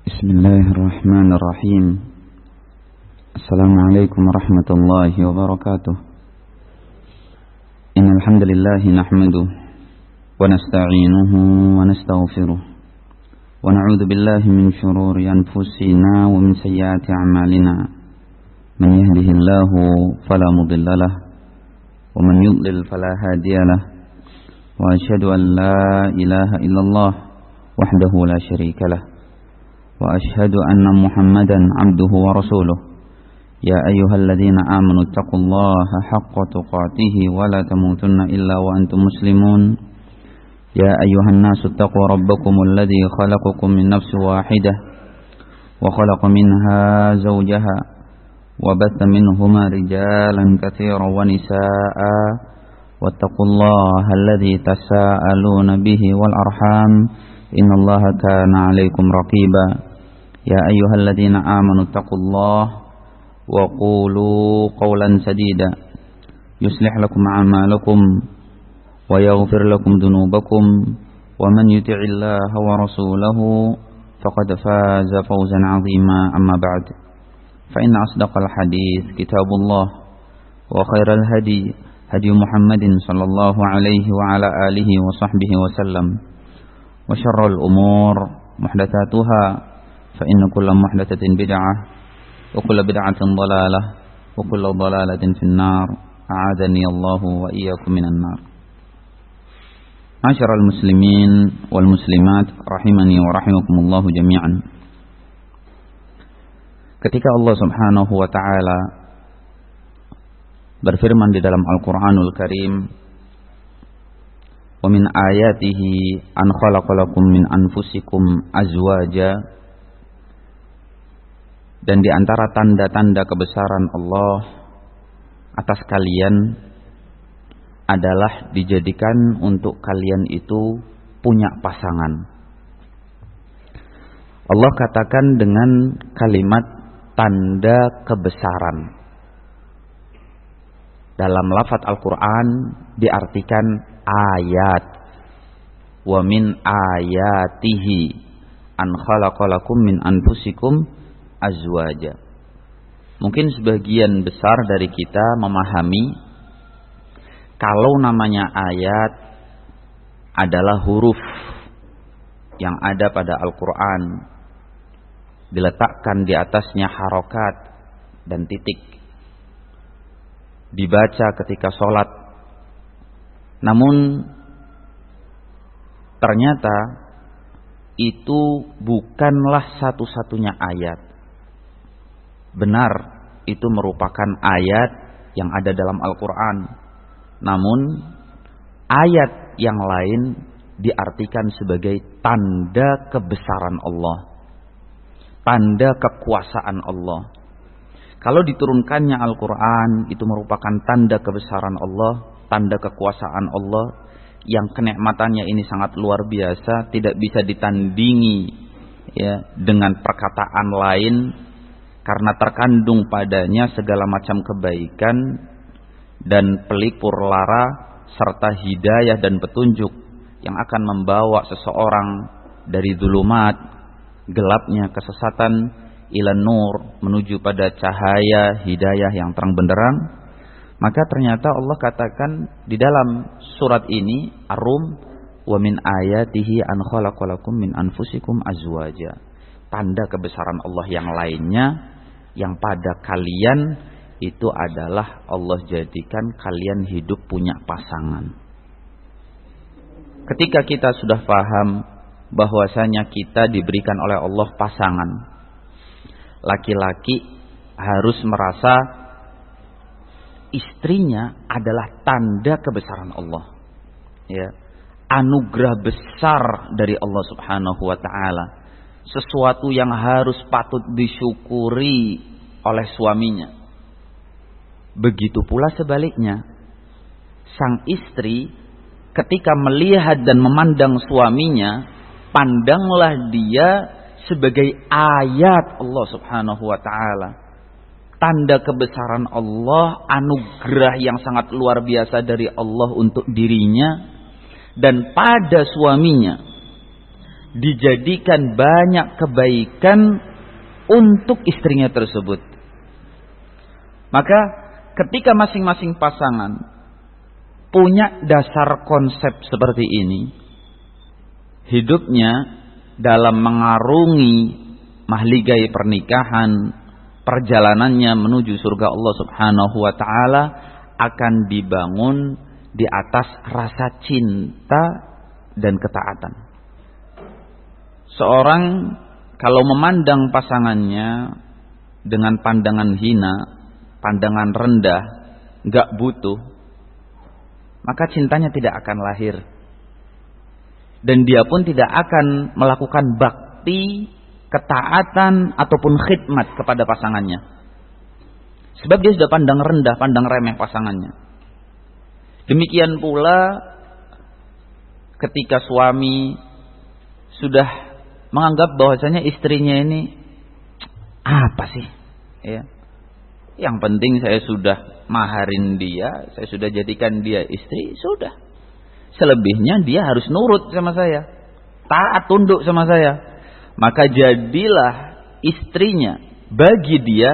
بسم الله الرحمن الرحيم. السلام عليكم ورحمة الله وبركاته. إن الحمد لله نحمده ونستعينه ونستغفره ونعوذ بالله من شرور أنفسنا ومن سيئات أعمالنا. من يهده الله فلا مضل له ومن يضلل فلا هادي له. وأشهد أن لا إله إلا الله وحده لا شريك له. وأشهد أن محمدا عبده ورسوله. يا أيها الذين آمنوا اتقوا الله حق تقاته ولا تموتن إلا وأنتم مسلمون. يا أيها الناس اتقوا ربكم الذي خلقكم من نفس واحدة وخلق منها زوجها وبث منهما رجالا كثيرا ونساء واتقوا الله الذي تساءلون به والأرحام إن الله كان عليكم رقيبا. يا أيها الذين آمنوا اتقوا الله وقولوا قولا سديدا يصلح لكم أعمالكم ويغفر لكم ذنوبكم ومن يطع الله ورسوله فقد فاز فوزا عظيما. أما بعد فإن أصدق الحديث كتاب الله وخير الهدي هدي محمد صلى الله عليه وعلى آله وصحبه وسلم وشر الأمور محدثاتها فإن كل محدثة بدعة وكل بدعة ضلالة وكل ضلالة في النار. أعاذني الله وإياكم من النار. معاشر المسلمين والمسلمات rahimani wa rahimakumullah jami'an. Ketika Allah Subhanahu wa taala berfirman di dalam Al-Qur'anul Karim, wa min ayatihi an khalaqalakum min anfusikum azwaja, dan di antara tanda-tanda kebesaran Allah atas kalian adalah dijadikan untuk kalian itu punya pasangan. Allah katakan dengan kalimat tanda kebesaran. Dalam lafaz Al-Quran diartikan ayat. Wa min ayatihi an khalaqalakum min anfusikum azwaja. Mungkin sebagian besar dari kita memahami kalau namanya ayat adalah huruf yang ada pada Al-Quran, diletakkan di atasnya harokat dan titik, dibaca ketika sholat. Namun ternyata itu bukanlah satu-satunya ayat. Benar, itu merupakan ayat yang ada dalam Al-Quran. Namun ayat yang lain diartikan sebagai tanda kebesaran Allah, tanda kekuasaan Allah. Kalau diturunkannya Al-Quran, itu merupakan tanda kebesaran Allah, tanda kekuasaan Allah, yang kenikmatannya ini sangat luar biasa, tidak bisa ditandingi ya dengan perkataan lain, karena terkandung padanya segala macam kebaikan dan pelipur lara serta hidayah dan petunjuk yang akan membawa seseorang dari zulumat, gelapnya kesesatan, ila nur, menuju pada cahaya hidayah yang terang benderang. Maka ternyata Allah katakan di dalam surat ini Ar-Rum, wa min ayatihi an khalaqalakum min anfusikum azwaja. Tanda kebesaran Allah yang lainnya yang pada kalian itu adalah Allah jadikan kalian hidup punya pasangan. Ketika kita sudah paham bahwasanya kita diberikan oleh Allah pasangan, laki-laki harus merasa istrinya adalah tanda kebesaran Allah, ya, anugerah besar dari Allah Subhanahu wa taala, sesuatu yang harus patut disyukuri oleh suaminya. Begitu pula sebaliknya, sang istri ketika melihat dan memandang suaminya, pandanglah dia sebagai ayat Allah Subhanahu wa taala, tanda kebesaran Allah, anugerah yang sangat luar biasa dari Allah untuk dirinya dan pada suaminya. dijadikan banyak kebaikan untuk istrinya tersebut. Maka ketika masing-masing pasangan punya dasar konsep seperti ini, hidupnya dalam mengarungi mahligai pernikahan, perjalanannya menuju surga Allah Subhanahu wa taala akan dibangun di atas rasa cinta dan ketaatan. Seorang kalau memandang pasangannya dengan pandangan hina, pandangan rendah, gak butuh, maka cintanya tidak akan lahir. Dan dia pun tidak akan melakukan bakti, ketaatan, ataupun khidmat kepada pasangannya. Sebab dia sudah pandang rendah, pandang remeh pasangannya. Demikian pula ketika suami sudah menganggap bahwasanya istrinya ini apa sih? Ya. Yang penting saya sudah maharin dia, saya sudah jadikan dia istri, sudah. Selebihnya dia harus nurut sama saya, taat tunduk sama saya. Maka jadilah istrinya bagi dia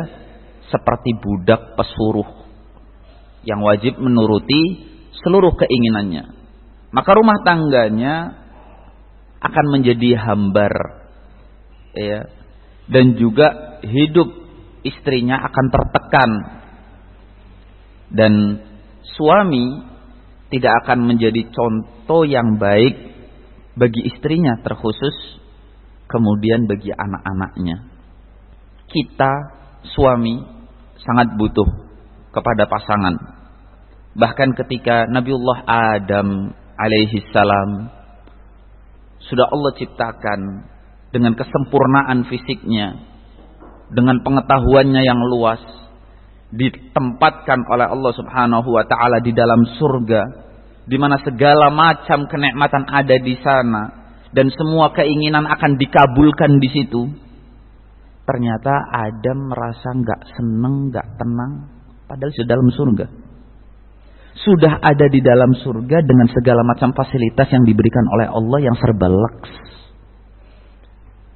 seperti budak pesuruh yang wajib menuruti seluruh keinginannya. Maka rumah tangganya akan menjadi hambar, ya. Dan juga hidup istrinya akan tertekan, dan suami tidak akan menjadi contoh yang baik bagi istrinya terkhusus, kemudian bagi anak-anaknya. Kita suami sangat butuh kepada pasangan. Bahkan ketika Nabiullah Adam alaihi salam sudah Allah ciptakan dengan kesempurnaan fisiknya, dengan pengetahuannya yang luas, ditempatkan oleh Allah Subhanahu wa taala di dalam surga, di mana segala macam kenikmatan ada di sana dan semua keinginan akan dikabulkan di situ. Ternyata Adam merasa nggak seneng, nggak tenang, padahal sudah dalam surga. Sudah ada di dalam surga dengan segala macam fasilitas yang diberikan oleh Allah yang serba leks.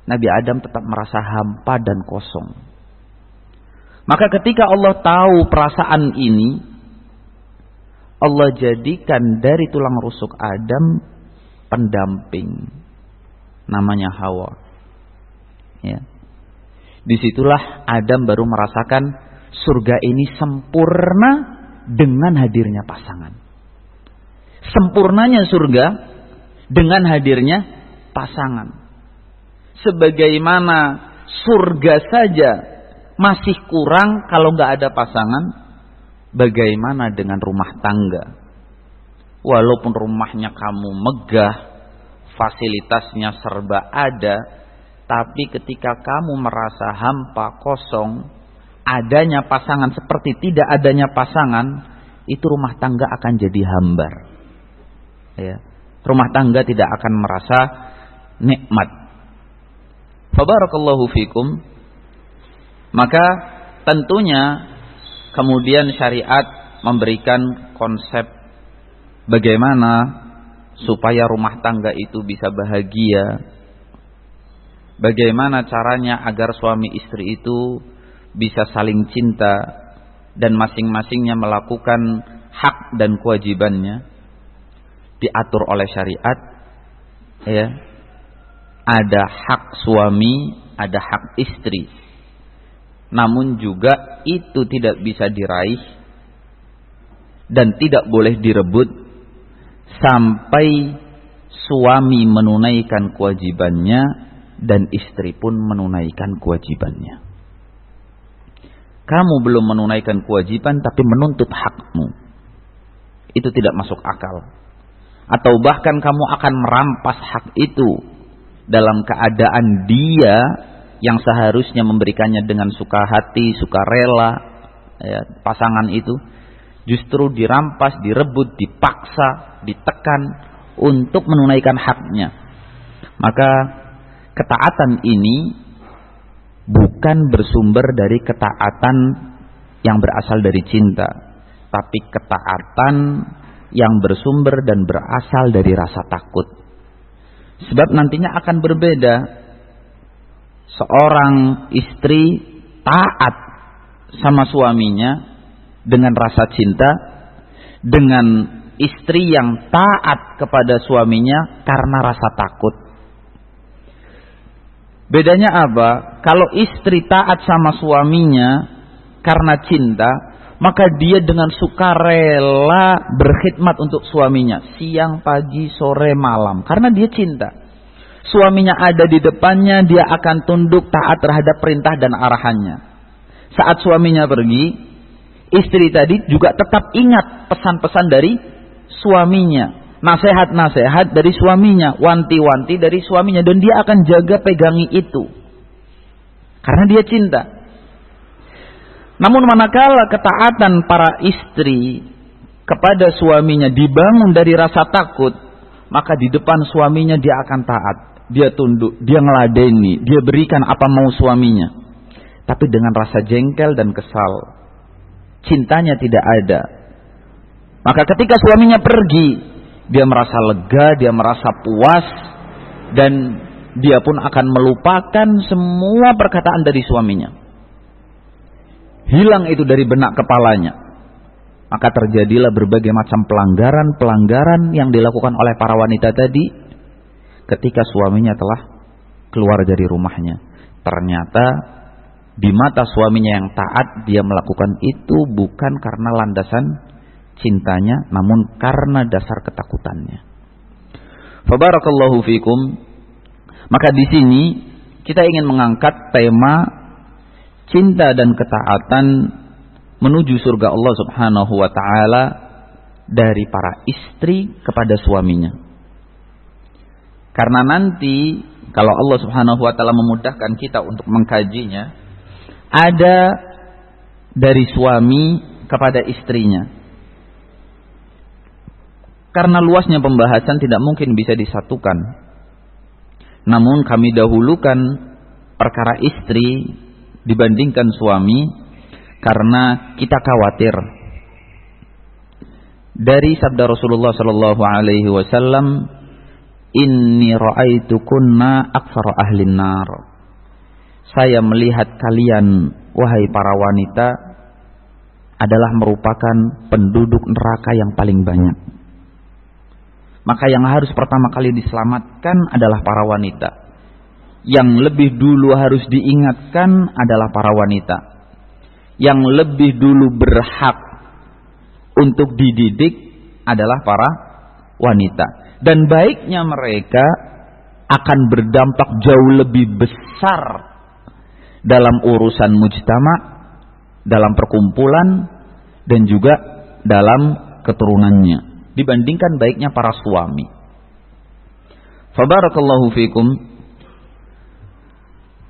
Nabi Adam tetap merasa hampa dan kosong. Maka ketika Allah tahu perasaan ini, Allah jadikan dari tulang rusuk Adam pendamping, namanya Hawa. Ya. Disitulah Adam baru merasakan surga ini sempurna dengan hadirnya pasangan. Sempurnanya surga dengan hadirnya pasangan. Sebagaimana surga saja masih kurang kalau nggak ada pasangan, bagaimana dengan rumah tangga? Walaupun rumahnya kamu megah, fasilitasnya serba ada, tapi ketika kamu merasa hampa, kosong, adanya pasangan seperti tidak adanya pasangan, itu rumah tangga akan jadi hambar. Ya. Rumah tangga tidak akan merasa nikmat. Fabarakallahu fikum. Maka tentunya kemudian syariat memberikan konsep bagaimana supaya rumah tangga itu bisa bahagia. Bagaimana caranya agar suami istri itu bisa saling cinta dan masing-masingnya melakukan hak dan kewajibannya diatur oleh syariat. Ya. Ada hak suami, ada hak istri. Namun juga itu tidak bisa diraih dan tidak boleh direbut sampai suami menunaikan kewajibannya dan istri pun menunaikan kewajibannya. Kamu belum menunaikan kewajiban tapi menuntut hakmu, itu tidak masuk akal. Atau bahkan kamu akan merampas hak itu dalam keadaan dia yang seharusnya memberikannya dengan suka hati, suka rela, ya, pasangan itu justru dirampas, direbut, dipaksa, ditekan untuk menunaikan haknya. Maka ketaatan ini bukan bersumber dari ketaatan yang berasal dari cinta, tapi ketaatan yang bersumber dan berasal dari rasa takut. Sebab nantinya akan berbeda. Seorang istri taat sama suaminya dengan rasa cinta, dengan istri yang taat kepada suaminya karena rasa takut. Bedanya apa? Kalau istri taat sama suaminya karena cinta, maka dia dengan sukarela berkhidmat untuk suaminya siang, pagi, sore, malam, karena dia cinta. Suaminya ada di depannya, dia akan tunduk taat terhadap perintah dan arahannya. Saat suaminya pergi, istri tadi juga tetap ingat pesan-pesan dari suaminya, nasihat-nasihat dari suaminya, wanti-wanti dari suaminya, dan dia akan jaga pegangi itu karena dia cinta. Namun manakala ketaatan para istri kepada suaminya dibangun dari rasa takut, maka di depan suaminya dia akan taat, dia tunduk, dia ngeladeni, dia berikan apa mau suaminya, tapi dengan rasa jengkel dan kesal, cintanya tidak ada. Maka ketika suaminya pergi, dia merasa lega, dia merasa puas, dan dia pun akan melupakan semua perkataan dari suaminya. Hilang itu dari benak kepalanya. Maka terjadilah berbagai macam pelanggaran-pelanggaran yang dilakukan oleh para wanita tadi ketika suaminya telah keluar dari rumahnya. Ternyata di mata suaminya yang taat, dia melakukan itu bukan karena landasan cintanya, namun karena dasar ketakutannya. Fabarakallahu fikum. Maka di sini kita ingin mengangkat tema cinta dan ketaatan menuju surga Allah Subhanahu wa taala dari para istri kepada suaminya. Karena nanti kalau Allah Subhanahu wa taala memudahkan kita untuk mengkajinya, ada dari suami kepada istrinya. Karena luasnya pembahasan tidak mungkin bisa disatukan. Namun kami dahulukan perkara istri dibandingkan suami karena kita khawatir dari sabda Rasulullah sallallahu alaihi wasallam, inni ra'aitukunna aktsara ahlin nar. Saya melihat kalian wahai para wanita adalah merupakan penduduk neraka yang paling banyak. Maka yang harus pertama kali diselamatkan adalah para wanita. Yang lebih dulu harus diingatkan adalah para wanita. Yang lebih dulu berhak untuk dididik adalah para wanita. Dan baiknya mereka akan berdampak jauh lebih besar dalam urusan mujtama, dalam perkumpulan, dan juga dalam keturunannya dibandingkan baiknya para suami. Fabarakallahu fikum.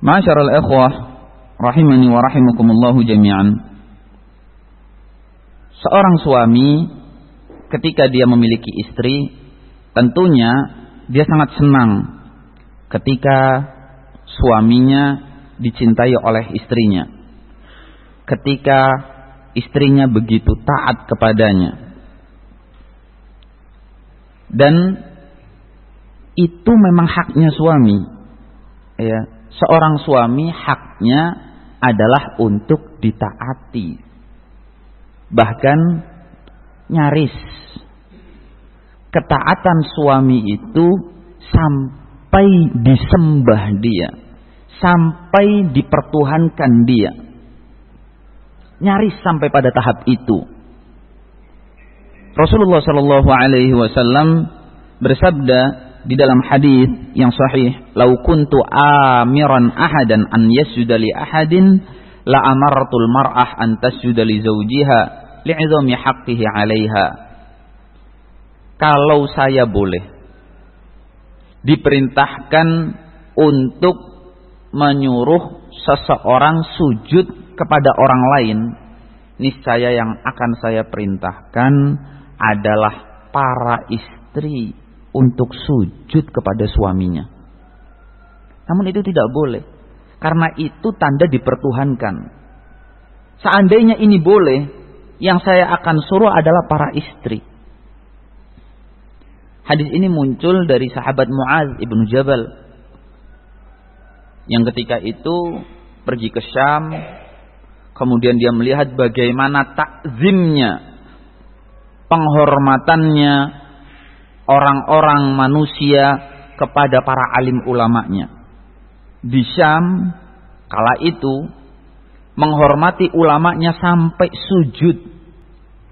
Ma'asyaral ikhwah rahimani wa rahimakumullahu jami'an. Seorang suami ketika dia memiliki istri, tentunya dia sangat senang ketika suaminya dicintai oleh istrinya. Ketika istrinya begitu taat kepadanya. Dan itu memang haknya suami. Ya, seorang suami haknya adalah untuk ditaati. Bahkan nyaris ketaatan suami itu sampai disembah dia, sampai dipertuhankan dia. Nyaris sampai pada tahap itu. Rasulullah sallallahu alaihi wasallam bersabda di dalam hadis yang sahih, "Lau kuntu amiran ahadan an yasjuda li ahadin la amartul mar'ah an tasjuda li zawjiha li'izami haqqihi 'alaiha." Kalau saya boleh diperintahkan untuk menyuruh seseorang sujud kepada orang lain, niscaya yang akan saya perintahkan adalah para istri untuk sujud kepada suaminya. Namun itu tidak boleh, karena itu tanda dipertuhankan. Seandainya ini boleh, yang saya akan suruh adalah para istri. Hadis ini muncul dari sahabat Mu'adz ibnu Jabal yang ketika itu pergi ke Syam, kemudian dia melihat bagaimana takzimnya, penghormatannya orang-orang manusia kepada para alim ulamanya. Di Syam kala itu menghormati ulamanya sampai sujud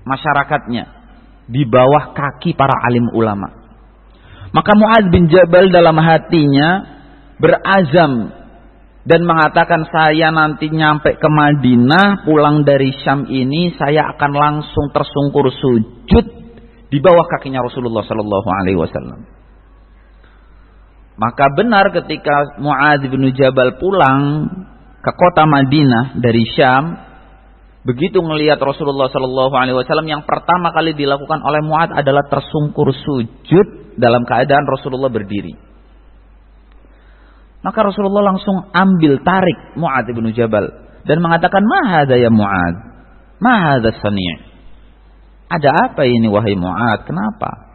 masyarakatnya di bawah kaki para alim ulama. Maka Mu'adz bin Jabal dalam hatinya berazam dan mengatakan, saya nanti nyampe ke Madinah, pulang dari Syam ini, saya akan langsung tersungkur sujud di bawah kakinya Rasulullah sallallahu alaihi wasallam. Maka benar ketika Mu'adz bin Jabal pulang ke kota Madinah dari Syam, begitu melihat Rasulullah sallallahu alaihi wasallam, yang pertama kali dilakukan oleh Mu'adz adalah tersungkur sujud dalam keadaan Rasulullah berdiri. Maka Rasulullah langsung ambil tarik Mu'adz bin Jabal dan mengatakan, "Ma hadza ya Mu'adz? Ma hadza sani'?" Ada apa ini wahai Mu'adz? Kenapa?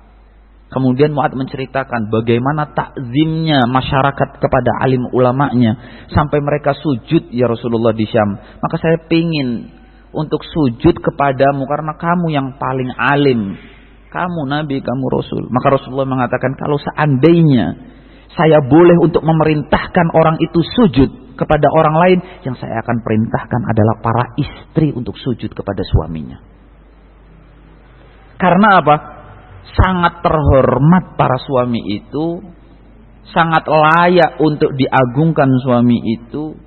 Kemudian Mu'adz menceritakan bagaimana takzimnya masyarakat kepada alim ulamanya sampai mereka sujud ya Rasulullah di Syam. Maka saya pingin untuk sujud kepadamu karena kamu yang paling alim. Kamu Nabi, kamu Rasul. Maka Rasulullah mengatakan, kalau seandainya saya boleh untuk memerintahkan orang itu sujud kepada orang lain, yang saya akan perintahkan adalah para istri untuk sujud kepada suaminya. Karena apa? Sangat terhormat para suami itu, sangat layak untuk diagungkan suami itu,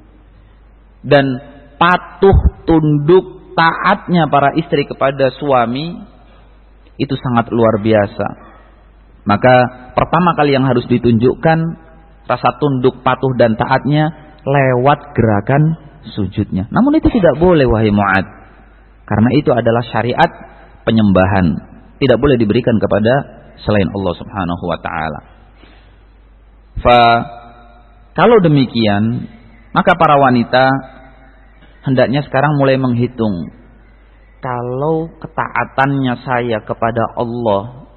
dan patuh, tunduk, taatnya para istri kepada suami itu sangat luar biasa. Maka pertama kali yang harus ditunjukkan rasa tunduk, patuh dan taatnya lewat gerakan sujudnya. Namun itu tidak boleh wahai Mu'adz, karena itu adalah syariat penyembahan, tidak boleh diberikan kepada selain Allah Subhanahu wa taala. Kalau demikian, maka para wanita hendaknya sekarang mulai menghitung, kalau ketaatannya saya kepada Allah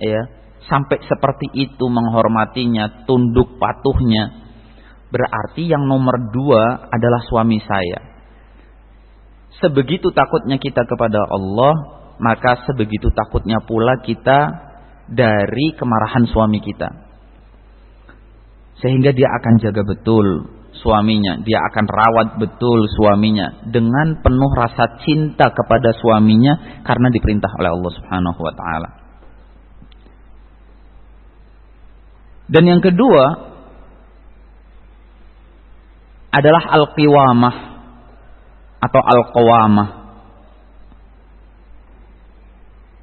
ya sampai seperti itu menghormatinya, tunduk patuhnya, berarti yang nomor 2 adalah suami saya. Sebegitu takutnya kita kepada Allah, maka sebegitu takutnya pula kita dari kemarahan suami kita. Sehingga dia akan jaga betul suaminya, dia akan rawat betul suaminya dengan penuh rasa cinta kepada suaminya karena diperintah oleh Allah Subhanahu wa taala. Dan yang kedua adalah al-qiwamah atau al-qawamah.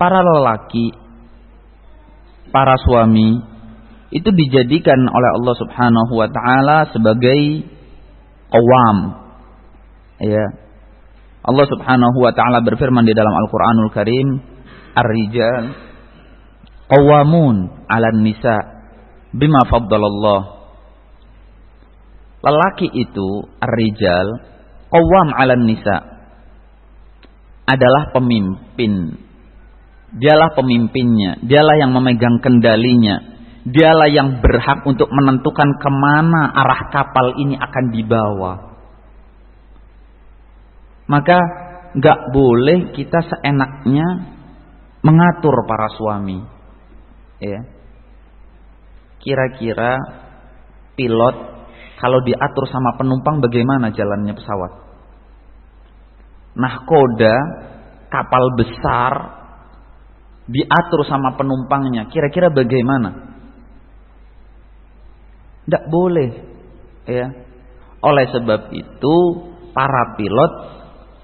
Para lelaki, para suami itu dijadikan oleh Allah Subhanahu wa taala sebagai qawam. Ya. Allah Subhanahu wa taala berfirman di dalam Al-Qur'anul Karim, "Ar-rijal qawamun 'alan nisa bima faddalallah." Lelaki itu ar-rijal qawam 'alan nisa adalah pemimpin. Dialah pemimpinnya, dialah yang memegang kendalinya. Dialah yang berhak untuk menentukan kemana arah kapal ini akan dibawa. Maka gak boleh kita seenaknya mengatur para suami. Ya. Kira-kira pilot kalau diatur sama penumpang bagaimana jalannya pesawat? Nahkoda, kapal besar, diatur sama penumpangnya, kira-kira bagaimana? Tidak boleh, ya. Oleh sebab itu para pilot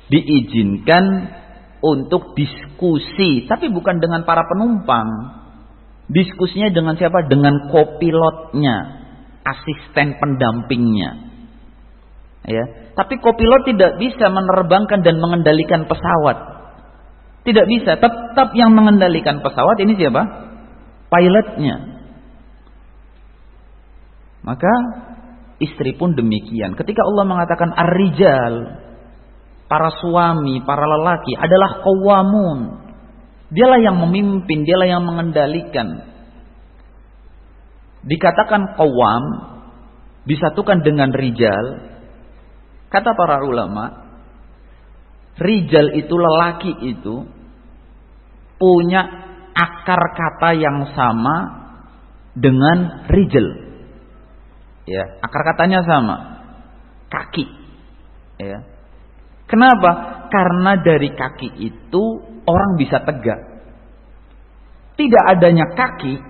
diizinkan untuk diskusi, tapi bukan dengan para penumpang. Diskusinya dengan siapa? Dengan kopilotnya, asisten pendampingnya. Ya, tapi kopilot tidak bisa menerbangkan dan mengendalikan pesawat. Tidak bisa. Tetap yang mengendalikan pesawat ini siapa? Pilotnya. Maka istri pun demikian. Ketika Allah mengatakan ar-rijal, para suami, para lelaki adalah qawamun. Dialah yang memimpin, dialah yang mengendalikan. dikatakan qawwam disatukan dengan rijal, kata para ulama, rijal itu, lelaki itu punya akar kata yang sama dengan rijal. Ya, akar katanya sama, kaki. Ya. Kenapa? Karena dari kaki itu orang bisa tegak. Tidak adanya kaki,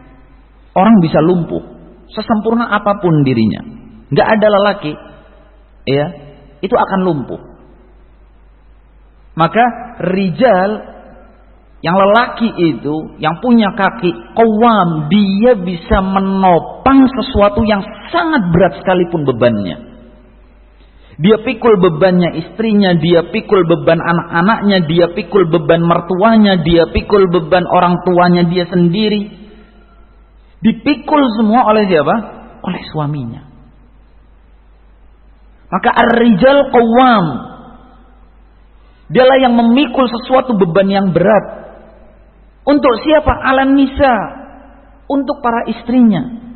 orang bisa lumpuh. Sesempurna apapun dirinya, nggak ada lelaki, ya, itu akan lumpuh. Maka rijal, yang lelaki itu, yang punya kaki, qawwam, dia bisa menopang sesuatu yang sangat berat sekalipun bebannya. Dia pikul bebannya istrinya, dia pikul beban anak-anaknya, dia pikul beban mertuanya, dia pikul beban orang tuanya dia sendiri. Dipikul semua oleh siapa? Oleh suaminya. Maka ar-rijal qawwam, dialah yang memikul sesuatu beban yang berat. Untuk siapa? Alan nisa, untuk para istrinya.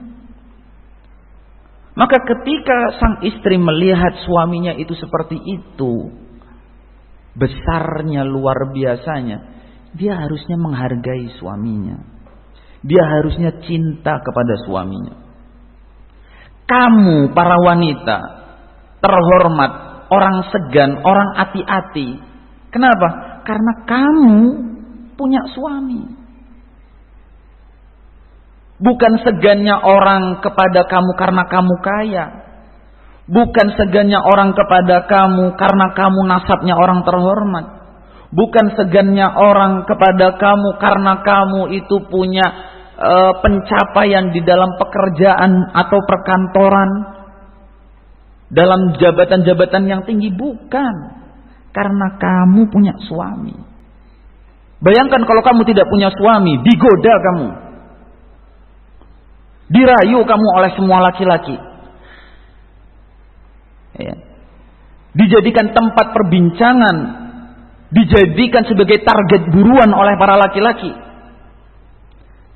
Maka ketika sang istri melihat suaminya itu seperti itu, besarnya, luar biasanya, dia harusnya menghargai suaminya. Dia harusnya cinta kepada suaminya. Kamu para wanita terhormat, orang segan, orang hati-hati. Kenapa? Karena kamu punya suami. Bukan segannya orang kepada kamu karena kamu kaya. Bukan segannya orang kepada kamu karena kamu nasabnya orang terhormat. Bukan segannya orang kepada kamu karena kamu itu punya pencapaian di dalam pekerjaan atau perkantoran, dalam jabatan-jabatan yang tinggi. Bukan. Karena kamu punya suami. Bayangkan kalau kamu tidak punya suami, digoda kamu, dirayu kamu oleh semua laki-laki, ya, dijadikan tempat perbincangan, dijadikan sebagai target buruan oleh para laki-laki.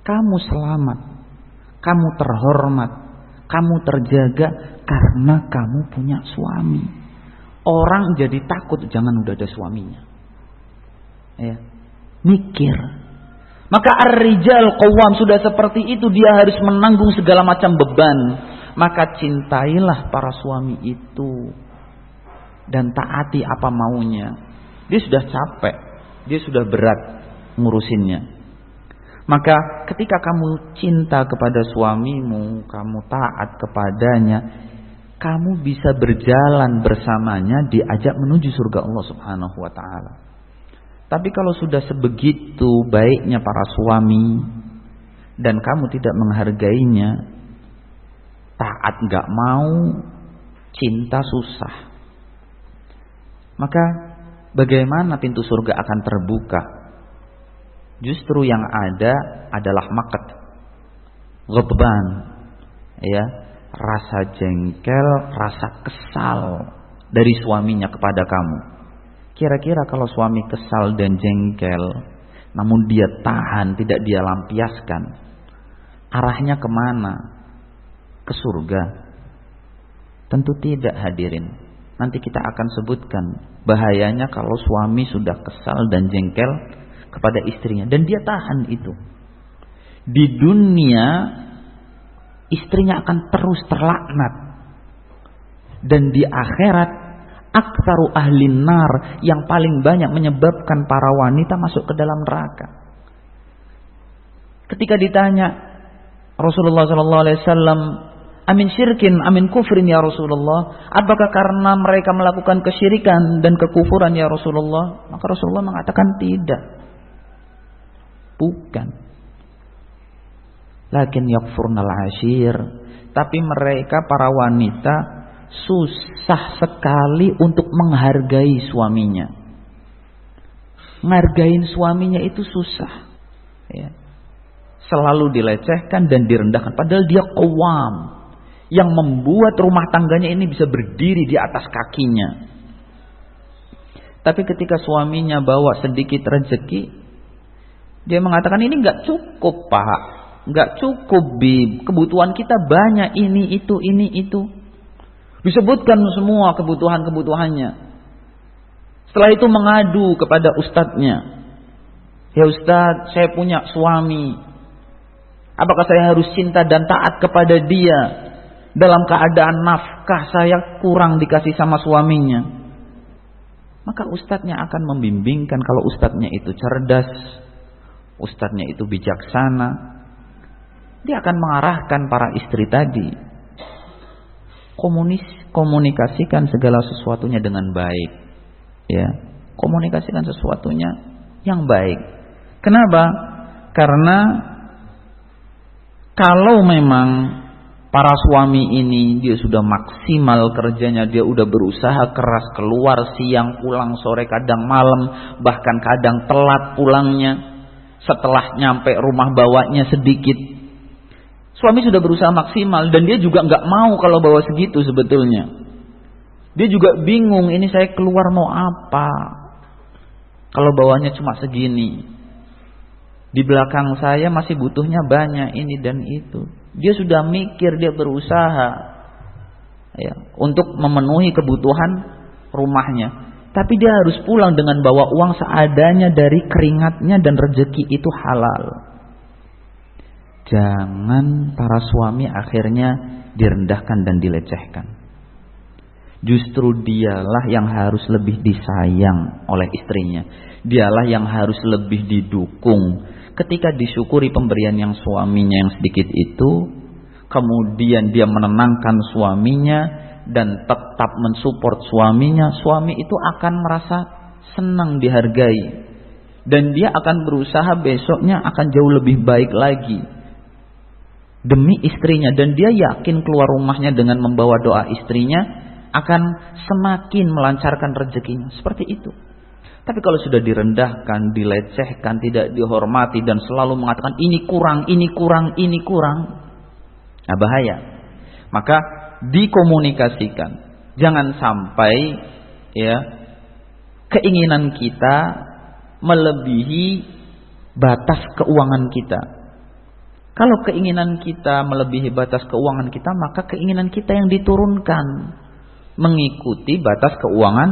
Kamu selamat, kamu terhormat, kamu terjaga karena kamu punya suami. Orang jadi takut jangan udah ada suaminya, ya, mikir. Maka ar-rijal qawwam, sudah seperti itu dia harus menanggung segala macam beban. Maka cintailah para suami itu dan taati apa maunya. Dia sudah capek, dia sudah berat ngurusinnya. Maka ketika kamu cinta kepada suamimu, kamu taat kepadanya, kamu bisa berjalan bersamanya, diajak menuju surga Allah Subhanahu wa taala. Tapi kalau sudah sebegitu baiknya para suami dan kamu tidak menghargainya, taat gak mau, cinta susah, maka bagaimana pintu surga akan terbuka? Justru yang ada adalah maqat, ghadban, ya, rasa jengkel, rasa kesal dari suaminya kepada kamu. Kira-kira kalau suami kesal dan jengkel, namun dia tahan, tidak dia lampiaskan, arahnya kemana? Ke surga? Tentu tidak, hadirin. Nanti kita akan sebutkan bahayanya kalau suami sudah kesal dan jengkel kepada istrinya, dan dia tahan itu. Di dunia, istrinya akan terus terlaknat. Dan di akhirat, aktsaru ahlin nar, yang paling banyak menyebabkan para wanita masuk ke dalam neraka. Ketika ditanya Rasulullah SAW, amin syirkin, amin kufrin ya Rasulullah, apakah karena mereka melakukan kesyirikan dan kekufuran ya Rasulullah? Maka Rasulullah mengatakan tidak, bukan. Lakin yakfurnal ashir, tapi mereka para wanita susah sekali untuk menghargai suaminya. Menghargai suaminya itu susah, ya. Selalu dilecehkan dan direndahkan. Padahal dia qawwam, yang membuat rumah tangganya ini bisa berdiri di atas kakinya. Tapi ketika suaminya bawa sedikit rezeki, dia mengatakan ini nggak cukup, Pak, Nggak cukup, Bib. Kebutuhan kita banyak, ini itu. Disebutkan semua kebutuhan-kebutuhannya. Setelah itu mengadu kepada ustadznya. Ya Ustadz, saya punya suami. Apakah saya harus cinta dan taat kepada dia dalam keadaan nafkah saya kurang dikasih sama suaminya? Maka ustadznya akan membimbingkan. Kalau ustadznya itu cerdas, ustadznya itu bijaksana, dia akan mengarahkan para istri tadi. Komunikasikan segala sesuatunya dengan baik. Ya, komunikasikan sesuatunya yang baik. Kenapa? Karena kalau memang para suami ini dia sudah maksimal kerjanya, dia udah berusaha keras, keluar siang, pulang sore, kadang malam, bahkan kadang telat pulangnya, setelah nyampe rumah bawanya sedikit. Suami sudah berusaha maksimal dan dia juga nggak mau kalau bawa segitu sebetulnya. Dia juga bingung, ini saya keluar mau apa kalau bawanya cuma segini. Di belakang saya masih butuhnya banyak ini dan itu. Dia sudah mikir, dia berusaha ya, untuk memenuhi kebutuhan rumahnya. Tapi dia harus pulang dengan bawa uang seadanya dari keringatnya dan rezeki itu halal. Jangan para suami akhirnya direndahkan dan dilecehkan. Justru dialah yang harus lebih disayang oleh istrinya. Dialah yang harus lebih didukung. Ketika disyukuri pemberian yang suaminya yang sedikit itu, kemudian dia menenangkan suaminya dan tetap mensupport suaminya, suami itu akan merasa senang dihargai. Dan dia akan berusaha besoknya akan jauh lebih baik lagi demi istrinya. Dan dia yakin keluar rumahnya dengan membawa doa istrinya akan semakin melancarkan rezekinya. Seperti itu. Tapi kalau sudah direndahkan, dilecehkan, tidak dihormati dan selalu mengatakan ini kurang, nah bahaya. Maka dikomunikasikan. Jangan sampai ya keinginan kita melebihi batas keuangan kita. Kalau keinginan kita melebihi batas keuangan kita, maka keinginan kita yang diturunkan mengikuti batas keuangan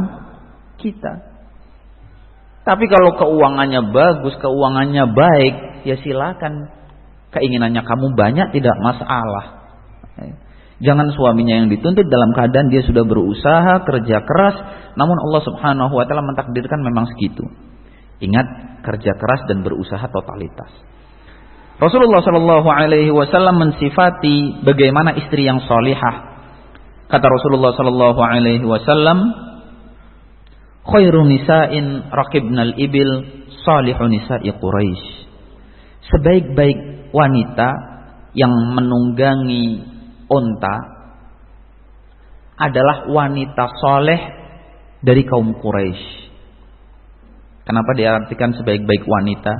kita. Tapi kalau keuangannya bagus, keuangannya baik, ya silakan. Keinginannya kamu banyak, tidak masalah. Jangan suaminya yang dituntut dalam keadaan dia sudah berusaha, kerja keras, namun Allah Subhanahu wa taala mentakdirkan memang segitu. Ingat, kerja keras dan berusaha totalitas. Rasulullah Shallallahu alaihi wasallam mensifati bagaimana istri yang salihah. Kata Rasulullah Shallallahu alaihi wasallam, khairu nisa'in raqibnal ibil salihu nisa'i Quraisy. Sebaik-baik wanita yang menunggangi unta adalah wanita soleh dari kaum Quraisy. Kenapa diartikan sebaik-baik wanita?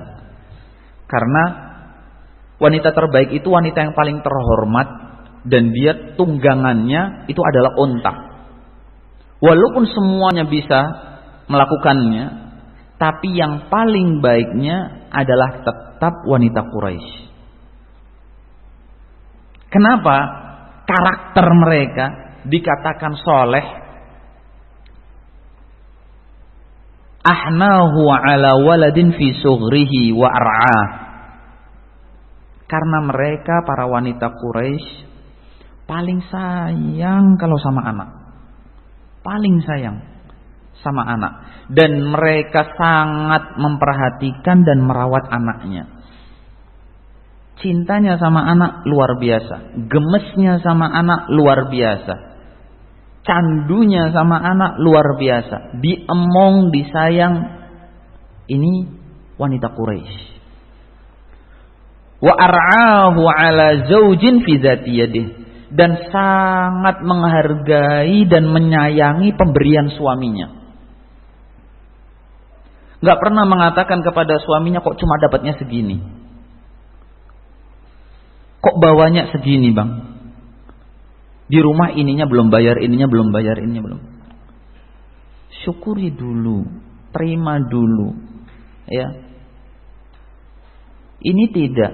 Karena wanita terbaik itu wanita yang paling terhormat dan dia tunggangannya itu adalah unta. Walaupun semuanya bisa melakukannya, tapi yang paling baiknya adalah tetap wanita Quraisy. Kenapa? Karakter mereka dikatakan soleh. Ahnahu ala waladin fi sughrihi wa ar'ah. Karena mereka para wanita Quraisy paling sayang kalau sama anak. Paling sayang sama anak. Dan mereka sangat memperhatikan dan merawat anaknya. Cintanya sama anak luar biasa. Gemesnya sama anak luar biasa. Candunya sama anak luar biasa. Diemong, disayang. Ini wanita Quraisy. Wa ar'ahu ala zaujin fi dzati yadih. Dan sangat menghargai dan menyayangi pemberian suaminya. Gak pernah mengatakan kepada suaminya, kok cuma dapatnya segini, kok bawanya segini bang, di rumah ininya belum bayar, ininya belum bayar, ininya belum. Syukuri dulu, terima dulu ya. Ini tidak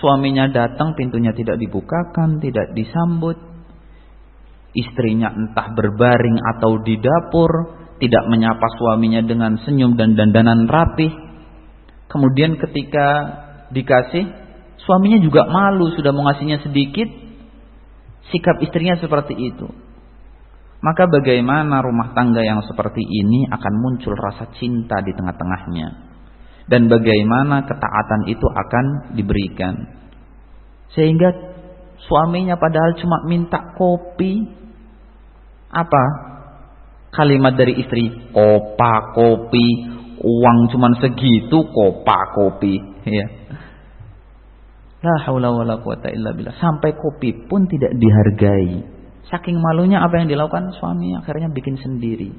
suaminya datang pintunya tidak dibukakan, tidak disambut. Istrinya entah berbaring atau di dapur, tidak menyapa suaminya dengan senyum dan dandanan rapih. Kemudian ketika dikasih, suaminya juga malu, sudah mau ngasihnya sedikit, sikap istrinya seperti itu. Maka bagaimana rumah tangga yang seperti ini akan muncul rasa cinta di tengah-tengahnya. Dan bagaimana ketaatan itu akan diberikan. Sehingga suaminya padahal cuma minta kopi. Apa? Kalimat dari istri, kopa kopi, uang cuma segitu, kopa kopi. Ya. La haula wala quwata illa billah. Sampai kopi pun tidak dihargai. Saking malunya apa yang dilakukan suami akhirnya bikin sendiri.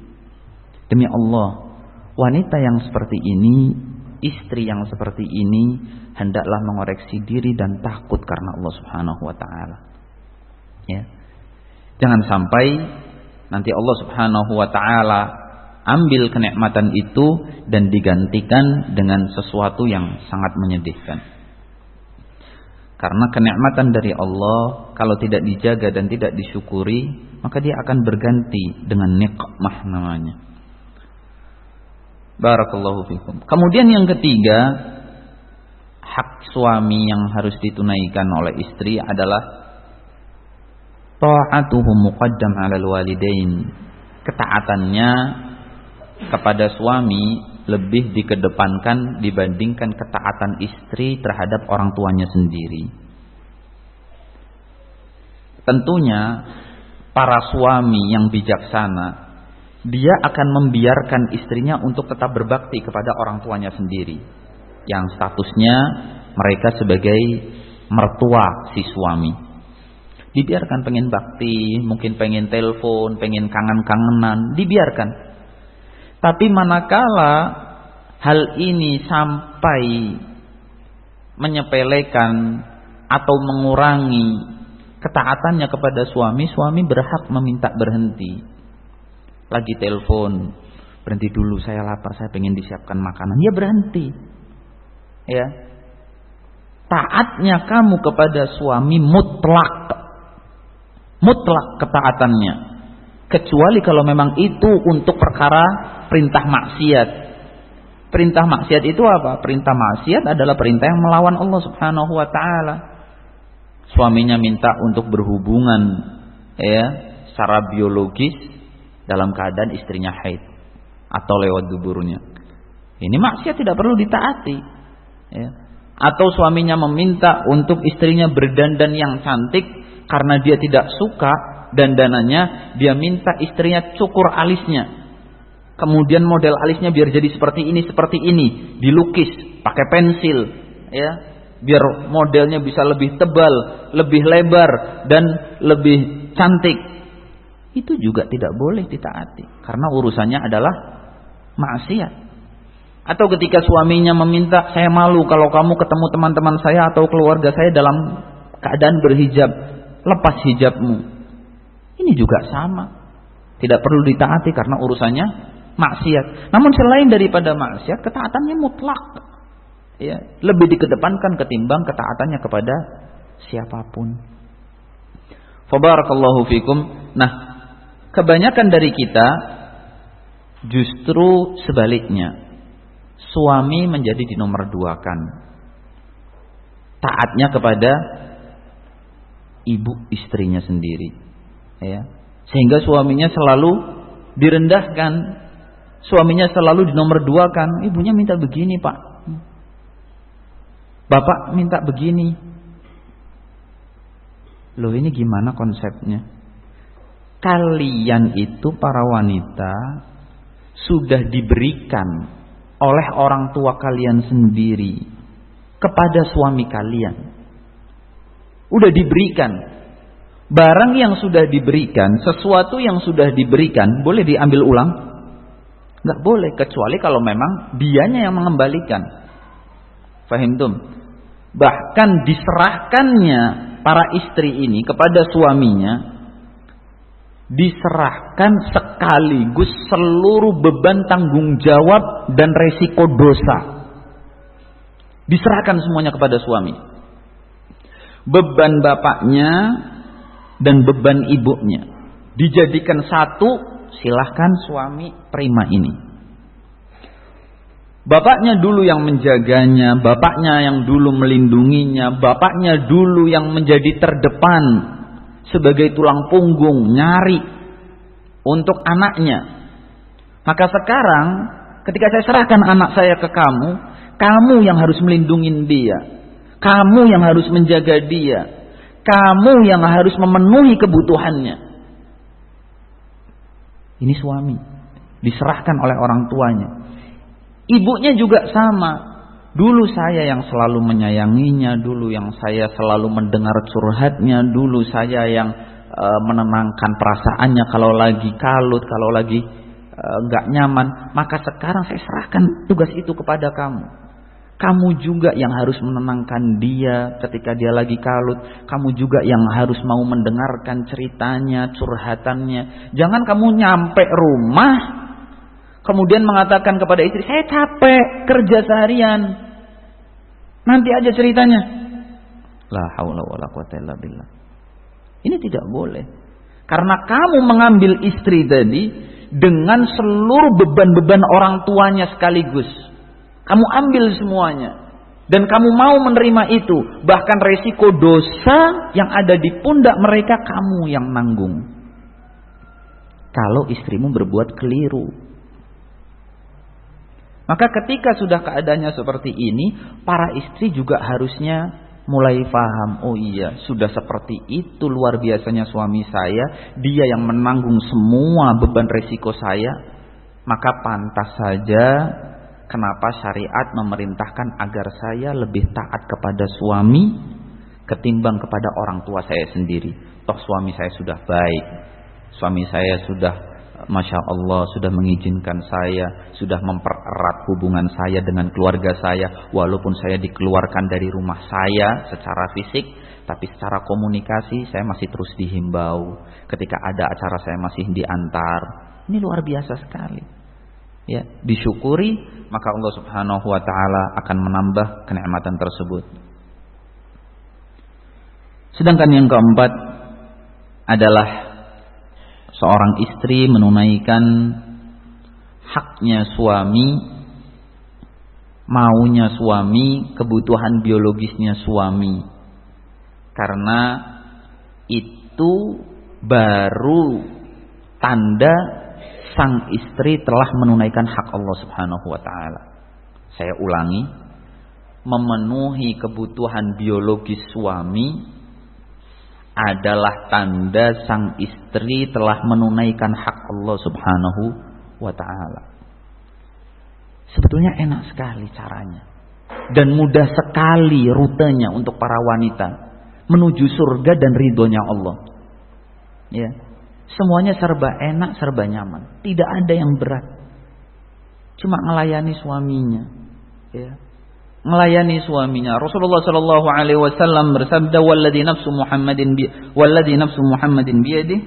Demi Allah, wanita yang seperti ini, istri yang seperti ini hendaklah mengoreksi diri dan takut karena Allah Subhanahu wa taala. Ya. Jangan sampai nanti Allah Subhanahu wa taala ambil kenikmatan itu dan digantikan dengan sesuatu yang sangat menyedihkan. Karena kenikmatan dari Allah kalau tidak dijaga dan tidak disyukuri, maka dia akan berganti dengan nikmah namanya. Barakallahu fikum. Kemudian yang ketiga, hak suami yang harus ditunaikan oleh istri adalah ta'atuhu muqaddam 'alal walidain. Ketaatannya kepada suami lebih dikedepankan dibandingkan ketaatan istri terhadap orang tuanya sendiri. Tentunya para suami yang bijaksana, dia akan membiarkan istrinya untuk tetap berbakti kepada orang tuanya sendiri, yang statusnya mereka sebagai mertua si suami. Dibiarkan pengen bakti, mungkin pengen telepon, pengen kangen-kangenan, dibiarkan. Tapi manakala hal ini sampai menyepelekan atau mengurangi ketaatannya kepada suami, suami berhak meminta berhenti. Lagi telepon, berhenti dulu, saya lapar, saya pengen disiapkan makanan. Ya berhenti. Ya. Taatnya kamu kepada suami mutlak. Mutlak ketaatannya. Kecuali kalau memang itu untuk perkara perintah maksiat. Perintah maksiat itu apa? Perintah maksiat adalah perintah yang melawan Allah Subhanahu wa taala. Suaminya minta untuk berhubungan ya, secara biologis dalam keadaan istrinya haid atau lewat duburnya. Ini maksiat, tidak perlu ditaati. Ya. Atau suaminya meminta untuk istrinya berdandan yang cantik karena dia tidak suka dandanannya, dia minta istrinya cukur alisnya. Kemudian model alisnya biar jadi seperti ini, dilukis pakai pensil, ya, biar modelnya bisa lebih tebal, lebih lebar dan lebih cantik. Itu juga tidak boleh ditaati, karena urusannya adalah maksiat. Atau ketika suaminya meminta, saya malu kalau kamu ketemu teman-teman saya atau keluarga saya dalam keadaan berhijab, lepas hijabmu. Ini juga sama, tidak perlu ditaati karena urusannya maksiat. Namun selain daripada maksiat, ketaatannya mutlak, ya, lebih dikedepankan ketimbang ketaatannya kepada siapapun. Fabarakallahu fikum. Nah, kebanyakan dari kita justru sebaliknya, suami menjadi dinomorduakan, taatnya kepada ibu istrinya sendiri, ya, sehingga suaminya selalu direndahkan. Suaminya selalu dinomorduakan. Ibunya minta begini, Pak. Bapak minta begini. Loh, ini gimana konsepnya? Kalian itu para wanita sudah diberikan oleh orang tua kalian sendiri kepada suami kalian. Udah diberikan. Barang yang sudah diberikan, sesuatu yang sudah diberikan, boleh diambil ulang? Nggak boleh, kecuali kalau memang dianya yang mengembalikan. Fahimtum? Bahkan diserahkannya para istri ini kepada suaminya, diserahkan sekaligus seluruh beban tanggung jawab dan resiko dosa. Diserahkan semuanya kepada suami. beban bapaknya dan beban ibunya dijadikan satu. Silahkan suami terima ini. Bapaknya dulu yang menjaganya, bapaknya yang dulu melindunginya, bapaknya dulu yang menjadi terdepan sebagai tulang punggung nyari untuk anaknya. Maka sekarang ketika saya serahkan anak saya ke kamu, kamu yang harus melindungi dia, kamu yang harus menjaga dia, kamu yang harus memenuhi kebutuhannya. Ini suami diserahkan oleh orang tuanya. Ibunya juga sama. Dulu saya yang selalu menyayanginya, dulu yang saya selalu mendengar curhatnya, dulu saya yang menenangkan perasaannya kalau lagi kalut, kalau lagi nggak nyaman. Maka sekarang saya serahkan tugas itu kepada kamu. Kamu juga yang harus menenangkan dia ketika dia lagi kalut. Kamu juga yang harus mau mendengarkan ceritanya, curhatannya. Jangan kamu nyampe rumah kemudian mengatakan kepada istri, saya capek kerja seharian, nanti aja ceritanya. La haula wala quwata illa billah. Ini tidak boleh. Karena kamu mengambil istri tadi dengan seluruh beban-beban orang tuanya sekaligus. Kamu ambil semuanya. Dan kamu mau menerima itu. Bahkan resiko dosa yang ada di pundak mereka kamu yang nanggung. Kalau istrimu berbuat keliru. Maka ketika sudah keadaannya seperti ini, para istri juga harusnya mulai paham. Oh iya, sudah seperti itu luar biasanya suami saya. Dia yang menanggung semua beban resiko saya. Maka pantas saja kenapa syariat memerintahkan agar saya lebih taat kepada suami ketimbang kepada orang tua saya sendiri. Toh suami saya sudah baik. Suami saya sudah, Masya Allah, sudah mengizinkan saya, sudah mempererat hubungan saya dengan keluarga saya. Walaupun saya dikeluarkan dari rumah saya secara fisik, tapi secara komunikasi saya masih terus dihimbau. Ketika ada acara saya masih diantar. Ini luar biasa sekali. Ya, disyukuri, maka Allah Subhanahu wa taala akan menambah kenikmatan tersebut. Sedangkan yang keempat adalah seorang istri menunaikan haknya suami, maunya suami, kebutuhan biologisnya suami. Karena itu baru tanda sang istri telah menunaikan hak Allah Subhanahu wa taala. Saya ulangi, memenuhi kebutuhan biologis suami adalah tanda sang istri telah menunaikan hak Allah Subhanahu wa taala. Sebetulnya enak sekali caranya dan mudah sekali rutenya untuk para wanita menuju surga dan ridhonya Allah. Ya. Semuanya serba enak, serba nyaman. Tidak ada yang berat. Cuma melayani suaminya. Ya. Melayani suaminya. Rasulullah sallallahu alaihi wasallam bersabda, "Walladzi nafsu Muhammadin biyadihi,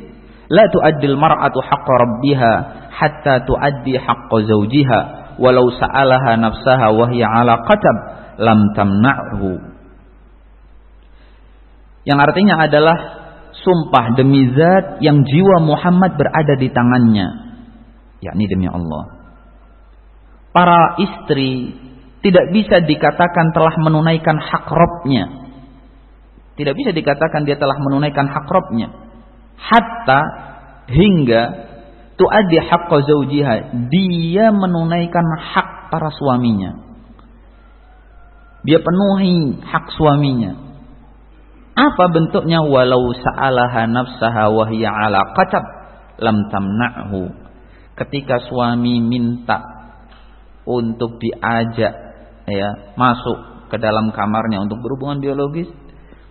la tu'addil mar'atu haqqa rabbiha hatta tu'addi haqqa zawjiha, walau sa'alaha nafsaha wa hiya 'ala qatab lam tamna'hu." Yang artinya adalah, sumpah demi zat yang jiwa Muhammad berada di tangannya, yakni demi Allah. Para istri tidak bisa dikatakan telah menunaikan hak Rabbnya. Tidak bisa dikatakan dia telah menunaikan hak Rabbnya. Hatta hingga tu'addi haqqa zawjiha, dia menunaikan hak para suaminya. Dia penuhi hak suaminya. Apa bentuknya? Walau sa'alaha nafsaha wa hiya 'ala qatab lam tamna'hu. Ketika suami minta untuk diajak masuk ke dalam kamarnya untuk berhubungan biologis,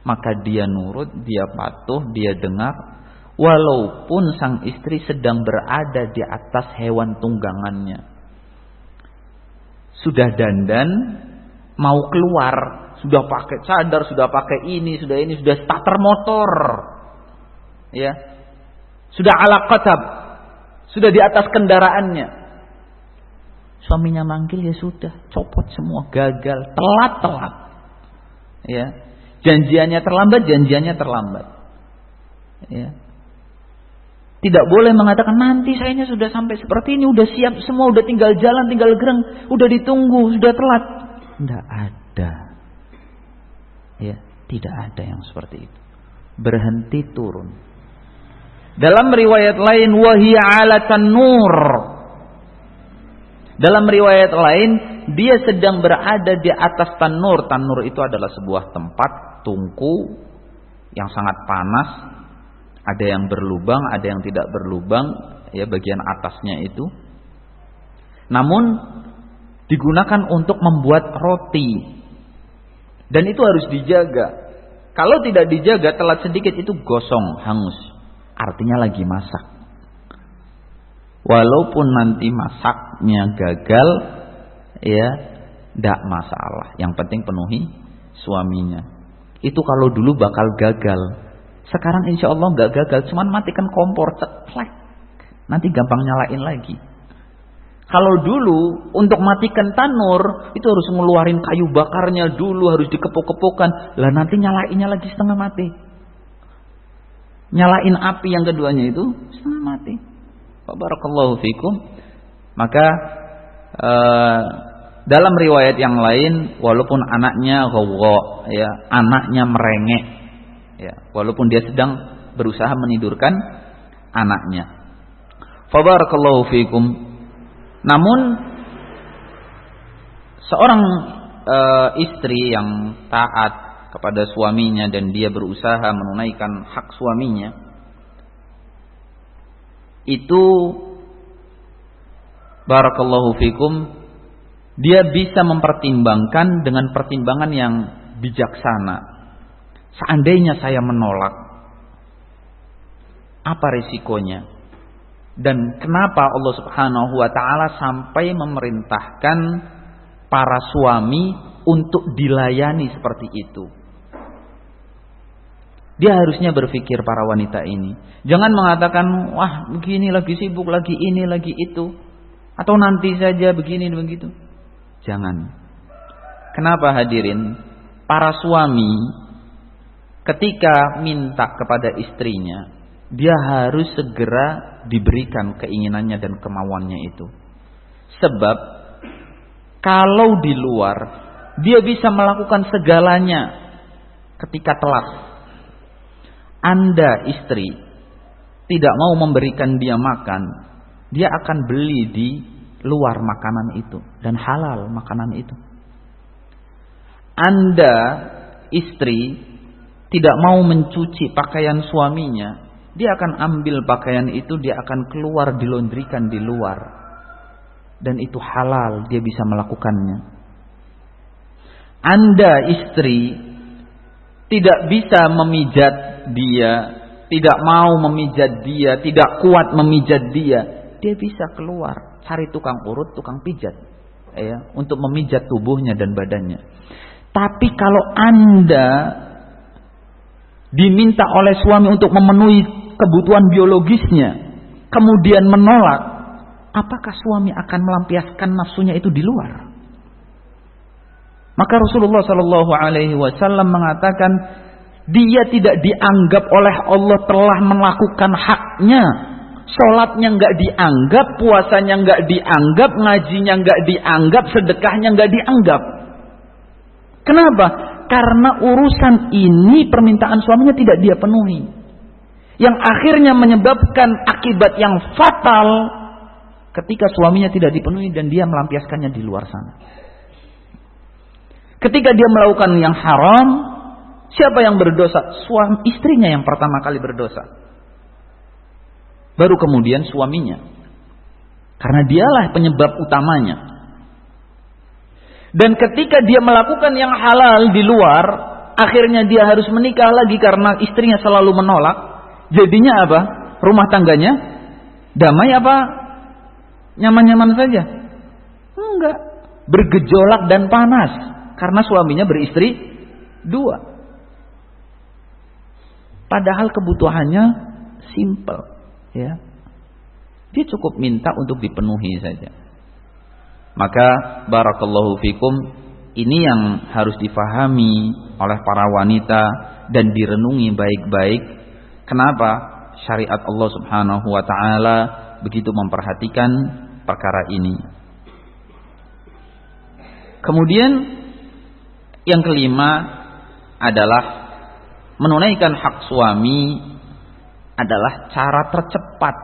maka dia nurut, dia patuh, dia dengar, walaupun sang istri sedang berada di atas hewan tunggangannya. Sudah dandan, mau keluar, sudah pakai cadar, sudah pakai ini, sudah starter motor. Ya. Sudah ala qatab, sudah di atas kendaraannya. Suaminya manggil, ya sudah, copot semua, gagal, telat. Ya. Janjiannya terlambat. Ya. Tidak boleh mengatakan nanti sayanya sudah sampai seperti ini, udah siap semua, udah tinggal jalan, tinggal gereng, udah ditunggu, sudah telat. Tidak ada. Ya, tidak ada yang seperti itu. Berhenti turun. Dalam riwayat lain wahiya 'ala tanur. Dalam riwayat lain dia sedang berada di atas tanur. Tanur itu adalah sebuah tempat tungku yang sangat panas. Ada yang berlubang, ada yang tidak berlubang, ya bagian atasnya itu. Namun digunakan untuk membuat roti. Dan itu harus dijaga. Kalau tidak dijaga, telat sedikit itu gosong, hangus. Artinya lagi masak. Walaupun nanti masaknya gagal, ya tidak masalah. Yang penting penuhi suaminya. Itu kalau dulu bakal gagal. Sekarang insya Allah nggak gagal, cuman matikan kompor, ceklek. Nanti gampang nyalain lagi. Kalau dulu untuk matikan tanur itu harus ngeluarin kayu bakarnya dulu, harus dikepuk-kepukan. Lah nanti nyalainnya lagi setengah mati. Nyalain api yang keduanya itu setengah mati. Barakallahu fikum. Maka dalam riwayat yang lain, walaupun anaknya ghawwa, ya anaknya merengek. Ya, walaupun dia sedang berusaha menidurkan anaknya. Fabarakallahu fikum. Namun seorang istri yang taat kepada suaminya dan dia berusaha menunaikan hak suaminya, itu barakallahu fikum, dia bisa mempertimbangkan dengan pertimbangan yang bijaksana. Seandainya saya menolak, apa risikonya? Dan kenapa Allah Subhanahu wa ta'ala sampai memerintahkan para suami untuk dilayani seperti itu? Dia harusnya berpikir, para wanita ini, jangan mengatakan, wah begini lagi sibuk, lagi ini, lagi itu, atau nanti saja begini begitu. Jangan. Kenapa hadirin? Para suami ketika minta kepada istrinya, dia harus segera diberikan keinginannya dan kemauannya itu. Sebab kalau di luar dia bisa melakukan segalanya ketika telat. Anda istri tidak mau memberikan dia makan, dia akan beli di luar makanan itu dan halal makanan itu. Anda istri tidak mau mencuci pakaian suaminya, dia akan ambil pakaian itu, dia akan keluar dilondrikan di luar. Dan itu halal, dia bisa melakukannya. Anda istri tidak bisa memijat dia, tidak mau memijat dia, tidak kuat memijat dia, dia bisa keluar cari tukang urut, tukang pijat, ya, untuk memijat tubuhnya dan badannya. Tapi kalau Anda diminta oleh suami untuk memenuhi kebutuhan biologisnya, kemudian menolak, apakah suami akan melampiaskan nafsunya itu di luar? Maka Rasulullah Shallallahu Alaihi Wasallam mengatakan, dia tidak dianggap oleh Allah telah melakukan haknya. Sholatnya nggak dianggap, puasanya nggak dianggap, ngajinya nggak dianggap, sedekahnya nggak dianggap. Kenapa? Karena urusan ini permintaan suaminya tidak dia penuhi, yang akhirnya menyebabkan akibat yang fatal ketika suaminya tidak dipenuhi dan dia melampiaskannya di luar sana. Ketika dia melakukan yang haram, siapa yang berdosa? Suami, istrinya yang pertama kali berdosa, baru kemudian suaminya, karena dialah penyebab utamanya. Dan ketika dia melakukan yang halal di luar, akhirnya dia harus menikah lagi karena istrinya selalu menolak. Jadinya apa? Rumah tangganya damai apa nyaman-nyaman saja? Enggak. Bergejolak dan panas karena suaminya beristri dua. Padahal kebutuhannya simple, ya. Dia cukup minta untuk dipenuhi saja. Maka barakallahu fikum, ini yang harus difahami oleh para wanita dan direnungi baik-baik. Kenapa syariat Allah Subhanahu wa taala begitu memperhatikan perkara ini? Kemudian yang kelima adalah menunaikan hak suami adalah cara tercepat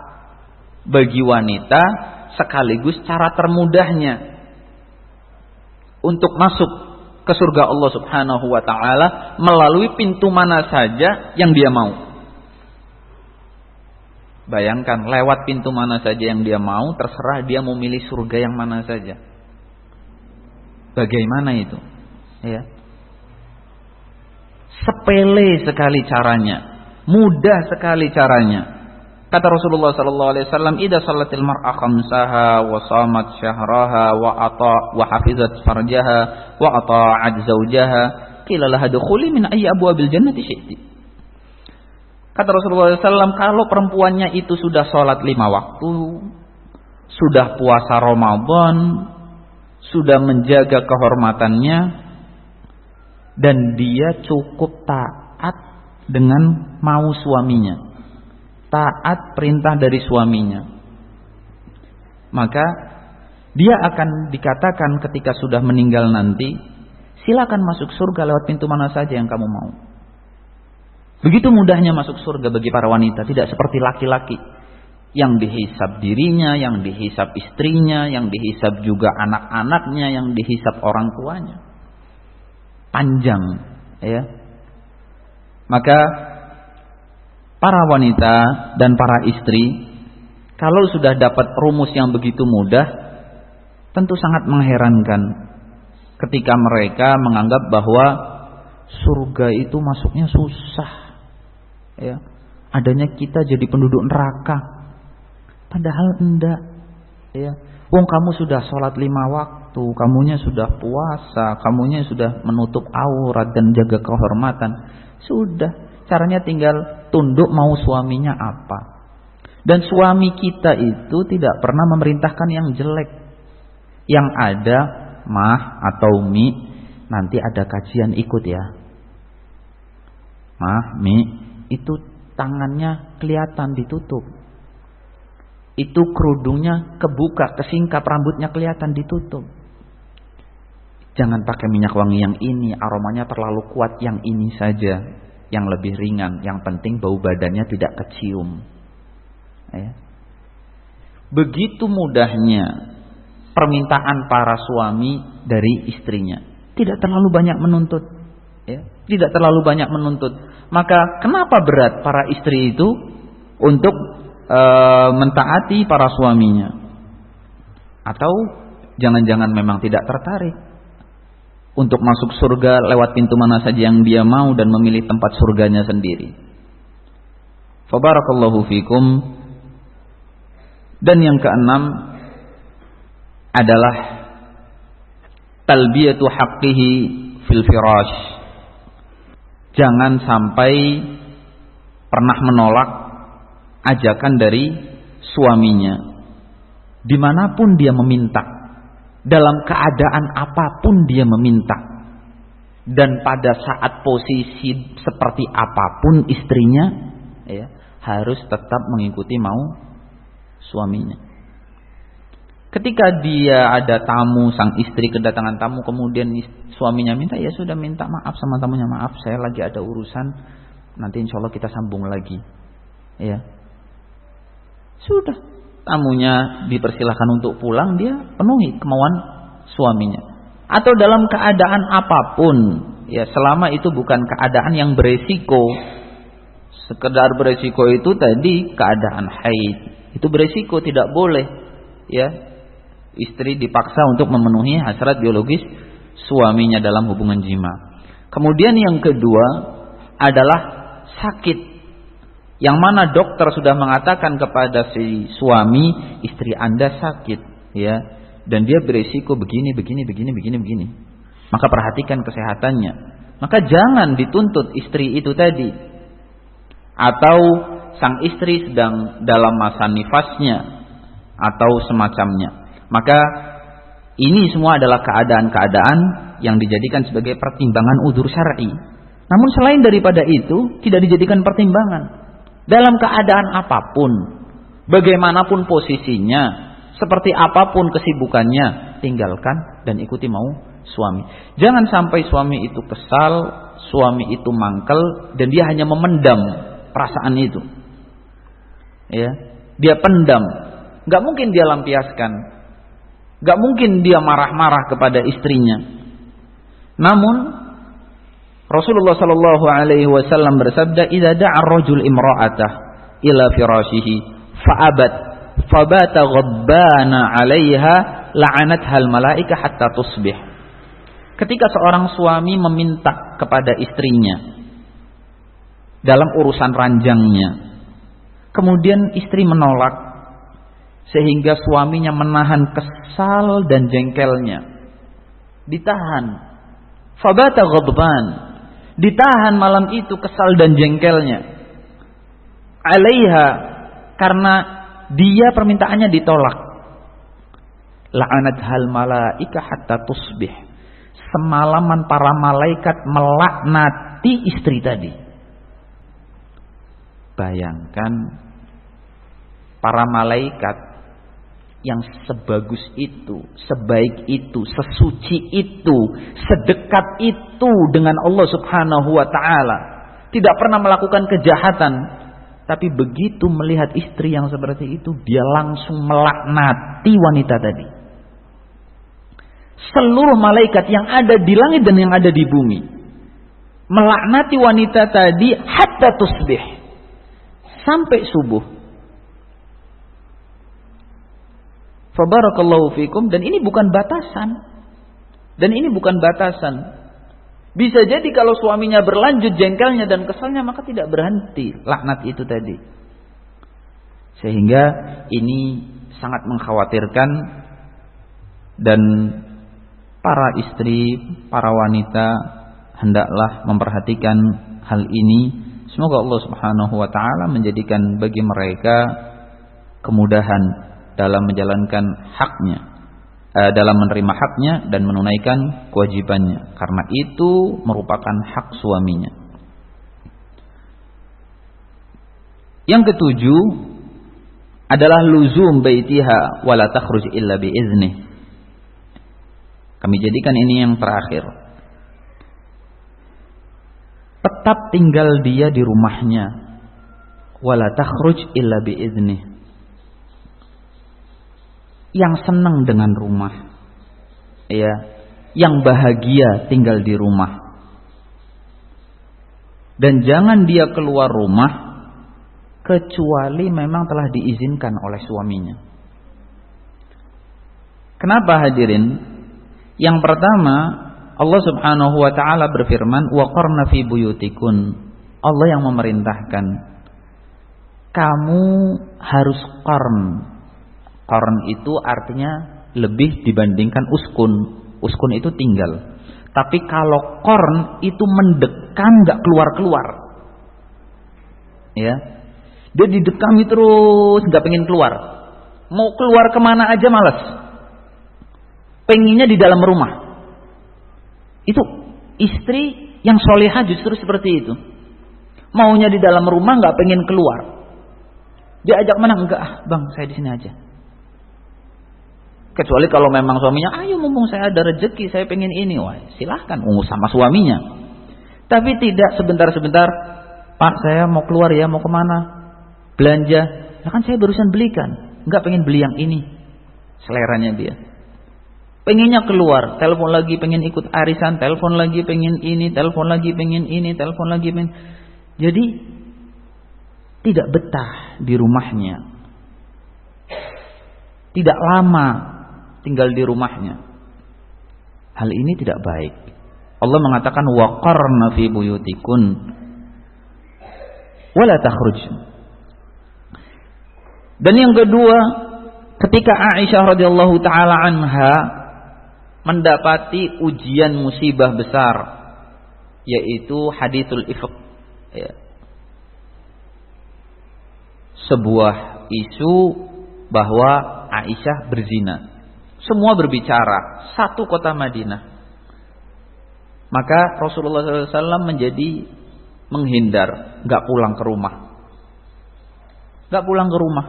bagi wanita sekaligus cara termudahnya untuk masuk ke surga Allah Subhanahu wa taala melalui pintu mana saja yang dia mau. Bayangkan, lewat pintu mana saja yang dia mau, terserah dia mau milih surga yang mana saja. Bagaimana itu? Ya. Sepele sekali caranya, mudah sekali caranya. Kata Rasulullah sallallahu alaihi wasallam, "Idza shallatil mar'a khamsaha wa shamat syahraha wa hafizat farjaha wa ata'at zawjaha, qila laha dukhuli min ayyi abwabil jannati syi'ti." Kata Rasulullah SAW, kalau perempuannya itu sudah sholat 5 waktu, sudah puasa Ramadan, sudah menjaga kehormatannya, dan dia cukup taat dengan mau suaminya, taat perintah dari suaminya, maka dia akan dikatakan ketika sudah meninggal nanti, silakan masuk surga lewat pintu mana saja yang kamu mau. Begitu mudahnya masuk surga bagi para wanita, tidak seperti laki-laki yang dihisab dirinya, yang dihisab istrinya, yang dihisab juga anak-anaknya, yang dihisab orang tuanya. Panjang, ya. Maka para wanita dan para istri, kalau sudah dapat rumus yang begitu mudah, tentu sangat mengherankan ketika mereka menganggap bahwa surga itu masuknya susah. Ya, adanya kita jadi penduduk neraka. Padahal enggak. Ya, wong kamu sudah sholat 5 waktu, kamunya sudah puasa, kamunya sudah menutup aurat dan jaga kehormatan. Sudah, caranya tinggal tunduk mau suaminya apa. Dan suami kita itu tidak pernah memerintahkan yang jelek. Yang ada, mah atau mi, nanti ada kajian ikut ya. Mah, mi, itu tangannya kelihatan ditutup. Itu kerudungnya kebuka, kesingkap, rambutnya kelihatan ditutup. Jangan pakai minyak wangi yang ini, aromanya terlalu kuat, yang ini saja, yang lebih ringan. Yang penting bau badannya tidak kecium. Ya. Begitu mudahnya permintaan para suami dari istrinya. Tidak terlalu banyak menuntut. Ya. Tidak terlalu banyak menuntut. Maka kenapa berat para istri itu untuk mentaati para suaminya? Atau jangan-jangan memang tidak tertarik untuk masuk surga lewat pintu mana saja yang dia mau dan memilih tempat surganya sendiri. Fabarakallahu fikum. Dan yang keenam adalah talbiyatu haqqihi fil firash. Jangan sampai pernah menolak ajakan dari suaminya. Dimanapun dia meminta, dalam keadaan apapun dia meminta, dan pada saat posisi seperti apapun istrinya, ya, harus tetap mengikuti mau suaminya. Ketika dia ada tamu, sang istri kedatangan tamu, kemudian suaminya minta, ya sudah, minta maaf sama tamunya, maaf saya lagi ada urusan, nanti insya Allah kita sambung lagi. Ya, sudah, tamunya dipersilahkan untuk pulang, dia penuhi kemauan suaminya. Atau dalam keadaan apapun, ya, selama itu bukan keadaan yang beresiko. Sekedar beresiko itu tadi keadaan haid, itu beresiko, tidak boleh, ya. Istri dipaksa untuk memenuhi hasrat biologis suaminya dalam hubungan jima. Kemudian yang kedua adalah sakit, yang mana dokter sudah mengatakan kepada si suami, istri Anda sakit, ya, dan dia berisiko begini. Maka perhatikan kesehatannya. Maka jangan dituntut istri itu tadi. Atau sang istri sedang dalam masa nifasnya atau semacamnya. Maka ini semua adalah keadaan-keadaan yang dijadikan sebagai pertimbangan udzur syar'i. Namun selain daripada itu tidak dijadikan pertimbangan. Dalam keadaan apapun, bagaimanapun posisinya, seperti apapun kesibukannya, tinggalkan dan ikuti mau suami. Jangan sampai suami itu kesal, suami itu mangkel dan dia hanya memendam perasaan itu. Ya, dia pendam. Gak mungkin dia lampiaskan. Gak mungkin dia marah-marah kepada istrinya. Namun Rasulullah sallallahu alaihi wasallam bersabda, "Idza da'a ar-rajul imra'atah ila firashihi fa'abat fabata ghabbana 'alaiha la'anatha al-malaika hatta tusbih." Ketika seorang suami meminta kepada istrinya dalam urusan ranjangnya, kemudian istri menolak sehingga suaminya menahan kesal dan jengkelnya, ditahan. Fabata ghadban, ditahan malam itu kesal dan jengkelnya. Alaiha, karena dia permintaannya ditolak. La'anat hal malaika hatta tusbih. Semalaman para malaikat melaknati istri tadi. Bayangkan para malaikat yang sebagus itu, sebaik itu, sesuci itu, sedekat itu dengan Allah Subhanahu wa ta'ala, tidak pernah melakukan kejahatan, tapi begitu melihat istri yang seperti itu, dia langsung melaknati wanita tadi. Seluruh malaikat yang ada di langit dan yang ada di bumi melaknati wanita tadi hatta tusbih, sampai subuh. Fabarakallahu fikum. Dan ini bukan batasan. Dan ini bukan batasan. Bisa jadi kalau suaminya berlanjut jengkelnya dan kesalnya, maka tidak berhenti laknat itu tadi. Sehingga ini sangat mengkhawatirkan. Dan para istri, para wanita hendaklah memperhatikan hal ini. Semoga Allah Subhanahu wa ta'ala menjadikan bagi mereka kemudahan dalam menjalankan haknya, dalam menerima haknya dan menunaikan kewajibannya, karena itu merupakan hak suaminya. Yang ketujuh adalah luzum baitiha wala takhruj illa biiznih. Kami jadikan ini yang terakhir. Tetap tinggal dia di rumahnya, wala takhruj illa biiznih. Yang senang dengan rumah, ya, yang bahagia tinggal di rumah, dan jangan dia keluar rumah kecuali memang telah diizinkan oleh suaminya. Kenapa hadirin? Yang pertama, Allah Subhanahu wa ta'ala berfirman, wa qarna fi buyutikun. Allah yang memerintahkan kamu harus qarn. Qarn itu artinya lebih dibandingkan uskun. Uskun itu tinggal. Tapi kalau qarn itu mendekam, gak keluar-keluar. Ya, dia didekami terus, gak pengen keluar. Mau keluar kemana aja malas. Pengennya di dalam rumah. Itu istri yang solehah justru seperti itu. Maunya di dalam rumah, gak pengen keluar. Dia ajak mana? Enggak, bang, saya di sini aja. Kecuali kalau memang suaminya, ayo mumpung saya ada rezeki, saya pengen ini, wah silahkan, sama suaminya. Tapi tidak sebentar-sebentar, Pak saya mau keluar ya, mau kemana? Belanja, ya kan saya barusan belikan, nggak pengen beli yang ini, seleranya dia. Pengennya keluar, telepon lagi pengen ikut arisan, telepon lagi pengen ini, telepon lagi pengen ini, telepon lagi pengen. Jadi tidak betah di rumahnya, tidak lama tinggal di rumahnya. Hal ini tidak baik. Allah mengatakan waqarna fi buyutikun wala takhruj. Dan yang kedua, ketika Aisyah radhiyallahu taala anha mendapati ujian musibah besar, yaitu haditsul ifk, ya. Sebuah isu bahwa Aisyah berzina. Semua berbicara, satu kota Madinah. Maka Rasulullah SAW menjadi menghindar, nggak pulang ke rumah. Nggak pulang ke rumah.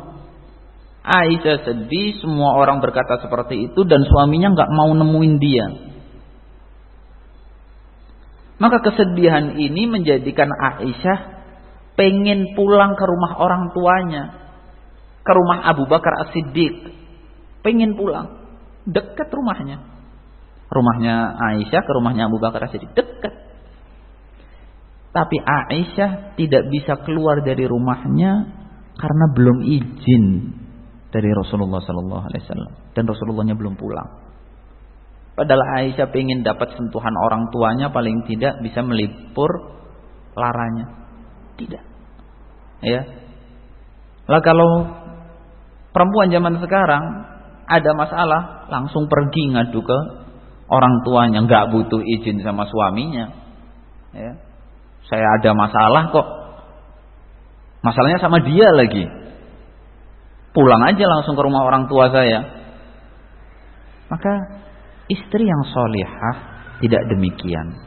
Aisyah sedih, semua orang berkata seperti itu, dan suaminya nggak mau nemuin dia. Maka kesedihan ini menjadikan Aisyah pengen pulang ke rumah orang tuanya, ke rumah Abu Bakar As-Siddiq. Pengen pulang, dekat rumahnya. Rumahnya Aisyah ke rumahnya Abu Bakar As-Siddiq dekat. Tapi Aisyah tidak bisa keluar dari rumahnya karena belum izin dari Rasulullah SAW, dan Rasulullahnya belum pulang. Padahal Aisyah pengen dapat sentuhan orang tuanya, paling tidak bisa melipur laranya. Tidak. Ya. Lah kalau perempuan zaman sekarang ada masalah, langsung pergi ngadu ke orang tuanya, nggak butuh izin sama suaminya. Ya. Saya ada masalah kok. Masalahnya sama dia lagi. Pulang aja langsung ke rumah orang tua saya. Maka istri yang solihah tidak demikian.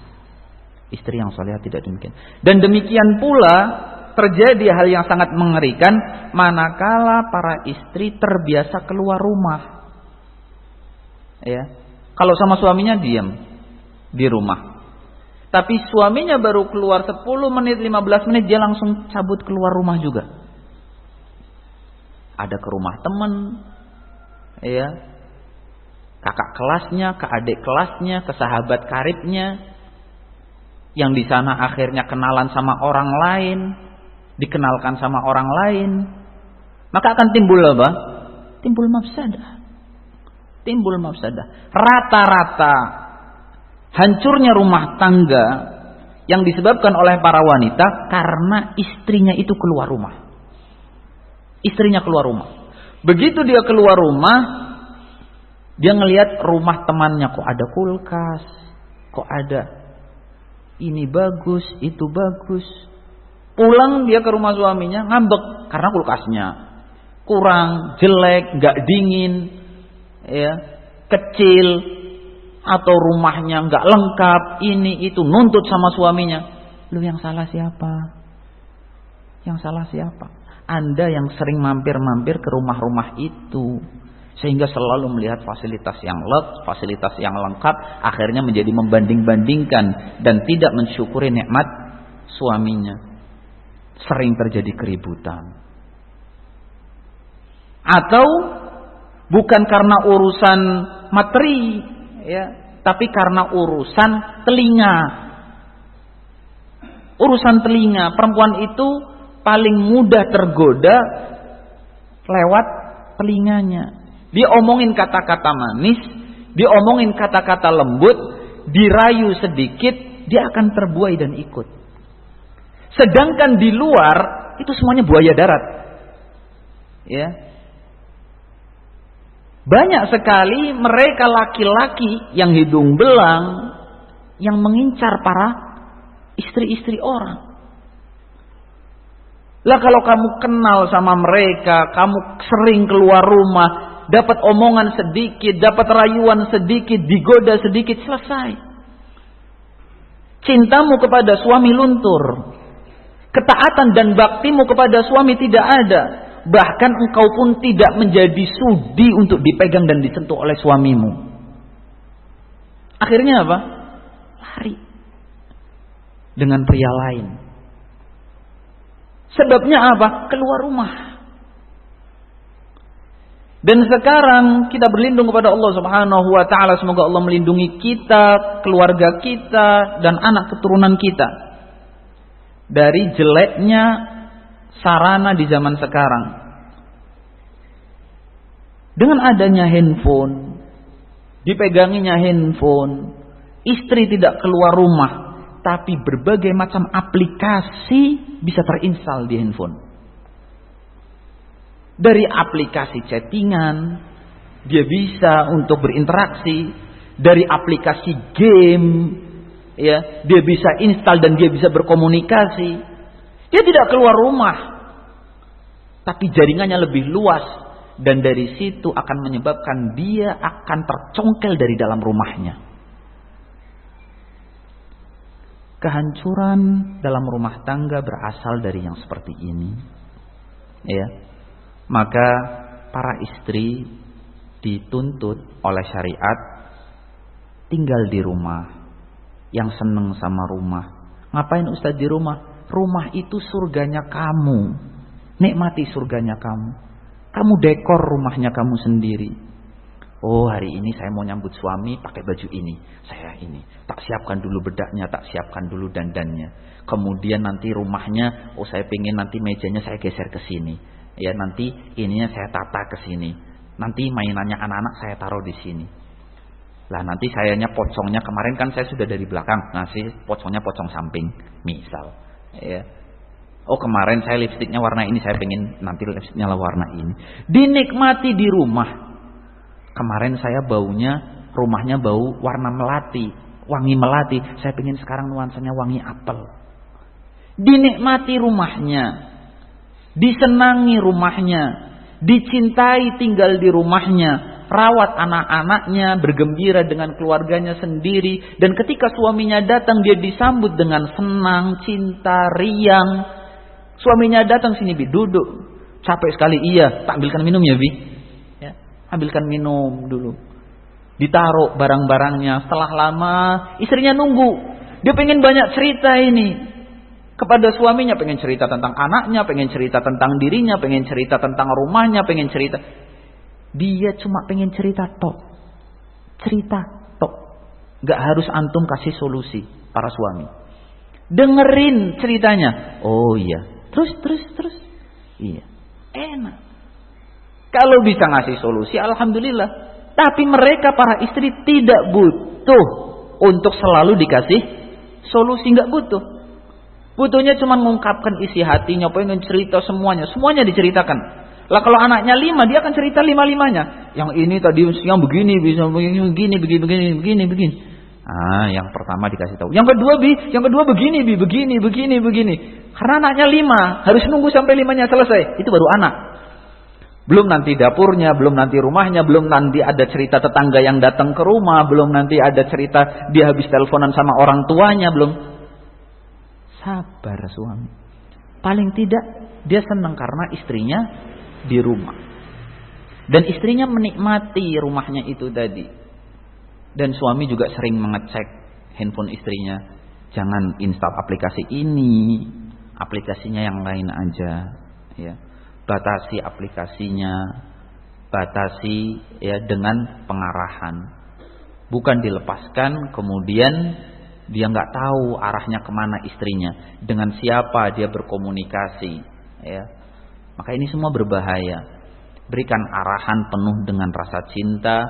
Istri yang solihah tidak demikian. Dan demikian pula terjadi hal yang sangat mengerikan manakala para istri terbiasa keluar rumah. Ya. Kalau sama suaminya diam di rumah. Tapi suaminya baru keluar 10 menit, 15 menit, dia langsung cabut keluar rumah juga. Ada ke rumah teman, ya, kakak kelasnya, ke adik kelasnya, ke sahabat karibnya, yang di sana akhirnya kenalan sama orang lain, dikenalkan sama orang lain, maka akan timbul apa? Timbul mafsadah. Timbul mafsadah. Rata-rata hancurnya rumah tangga yang disebabkan oleh para wanita karena istrinya itu keluar rumah. Istrinya keluar rumah. Begitu dia keluar rumah, dia ngelihat rumah temannya, kok ada kulkas, kok ada ini bagus, itu bagus. Pulang dia ke rumah suaminya ngambek karena kulkasnya kurang, jelek, nggak dingin, ya, kecil, atau rumahnya nggak lengkap, ini itu, nuntut sama suaminya. Lu yang salah siapa? Yang salah siapa? Anda yang sering mampir-mampir ke rumah-rumah itu, sehingga selalu melihat fasilitas yang fasilitas yang lengkap, akhirnya menjadi membanding-bandingkan dan tidak mensyukuri nikmat suaminya. Sering terjadi keributan. Atau bukan karena urusan materi, ya, tapi karena urusan telinga. Urusan telinga, perempuan itu paling mudah tergoda lewat telinganya. Dia omongin kata-kata manis, dia omongin kata-kata lembut, dirayu sedikit, dia akan terbuai dan ikut. Sedangkan di luar itu semuanya buaya darat. Ya. Banyak sekali mereka laki-laki yang hidung belang yang mengincar para istri-istri orang. Lah kalau kamu kenal sama mereka, kamu sering keluar rumah, dapat omongan sedikit, dapat rayuan sedikit, digoda sedikit, selesai. Cintamu kepada suami luntur. Ketaatan dan baktimu kepada suami tidak ada. Bahkan engkau pun tidak menjadi sudi untuk dipegang dan disentuh oleh suamimu. Akhirnya apa? Lari dengan pria lain. Sebabnya apa? Keluar rumah. Dan sekarang kita berlindung kepada Allah Subhanahu wa taala, semoga Allah melindungi kita, keluarga kita, dan anak keturunan kita dari jeleknya sarana di zaman sekarang. Dengan adanya handphone, dipeganginya handphone, istri tidak keluar rumah, tapi berbagai macam aplikasi bisa terinstal di handphone. Dari aplikasi chattingan, dia bisa untuk berinteraksi. Dari aplikasi game, ya, dia bisa install dan dia bisa berkomunikasi. Dia tidak keluar rumah, tapi jaringannya lebih luas, dan dari situ akan menyebabkan dia akan tercongkel dari dalam rumahnya. Kehancuran dalam rumah tangga berasal dari yang seperti ini. Ya. Maka para istri dituntut oleh syariat tinggal di rumah, yang seneng sama rumah. Ngapain Ustadz di rumah? Rumah itu surganya kamu. Nikmati surganya kamu. Kamu dekor rumahnya kamu sendiri. Oh, hari ini saya mau nyambut suami pakai baju ini. Saya ini tak siapkan dulu bedaknya, tak siapkan dulu dandannya. Kemudian nanti rumahnya, oh saya pengen nanti mejanya saya geser ke sini. Ya, nanti ininya saya tata ke sini. Nanti mainannya anak-anak saya taruh di sini. Lah nanti sayanya pocongnya kemarin kan saya sudah dari belakang ngasih pocongnya pocong samping, misal. Ya. Oh kemarin saya lipstiknya warna ini, saya pengen nanti lipstiknya warna ini. Dinikmati di rumah. Kemarin saya baunya, rumahnya bau warna melati, wangi melati. Saya pengen sekarang nuansanya wangi apel. Dinikmati rumahnya, disenangi rumahnya, dicintai tinggal di rumahnya, rawat anak-anaknya, bergembira dengan keluarganya sendiri. Dan ketika suaminya datang, dia disambut dengan senang, cinta, riang. Suaminya datang, sini Bi, duduk. Capek sekali, iya, tak ambilkan minum ya Bi. Ambilkan minum dulu. Ditaruh barang-barangnya. Setelah lama istrinya nunggu. Dia pengen banyak cerita ini kepada suaminya. Pengen cerita tentang anaknya, pengen cerita tentang dirinya, pengen cerita tentang rumahnya, pengen cerita. Dia cuma pengen cerita tok. Cerita tok. Gak harus antum kasih solusi para suami. Dengerin ceritanya. Oh iya. Terus. Iya. Enak. Kalau bisa ngasih solusi, alhamdulillah. Tapi mereka para istri tidak butuh untuk selalu dikasih solusi, nggak butuh. Butuhnya cuma mengungkapkan isi hatinya, pengen cerita semuanya, semuanya diceritakan. Lah kalau anaknya 5, dia akan cerita 5-5-nya. Yang ini tadi yang begini, bisa begini. Ah, yang pertama dikasih tahu. Yang kedua begini. Karena anaknya 5, harus nunggu sampai 5-nya selesai. Itu baru anak. Belum nanti dapurnya, belum nanti rumahnya, belum nanti ada cerita tetangga yang datang ke rumah, belum nanti ada cerita dia habis teleponan sama orang tuanya, belum. Sabar suami. Paling tidak dia senang karena istrinya di rumah. Dan istrinya menikmati rumahnya itu tadi. Dan suami juga sering mengecek handphone istrinya. Jangan install aplikasi ini, aplikasinya yang lain aja, ya. Batasi aplikasinya, batasi ya dengan pengarahan. Bukan dilepaskan kemudian dia nggak tahu arahnya kemana istrinya, dengan siapa dia berkomunikasi, ya. Maka ini semua berbahaya. Berikan arahan penuh dengan rasa cinta,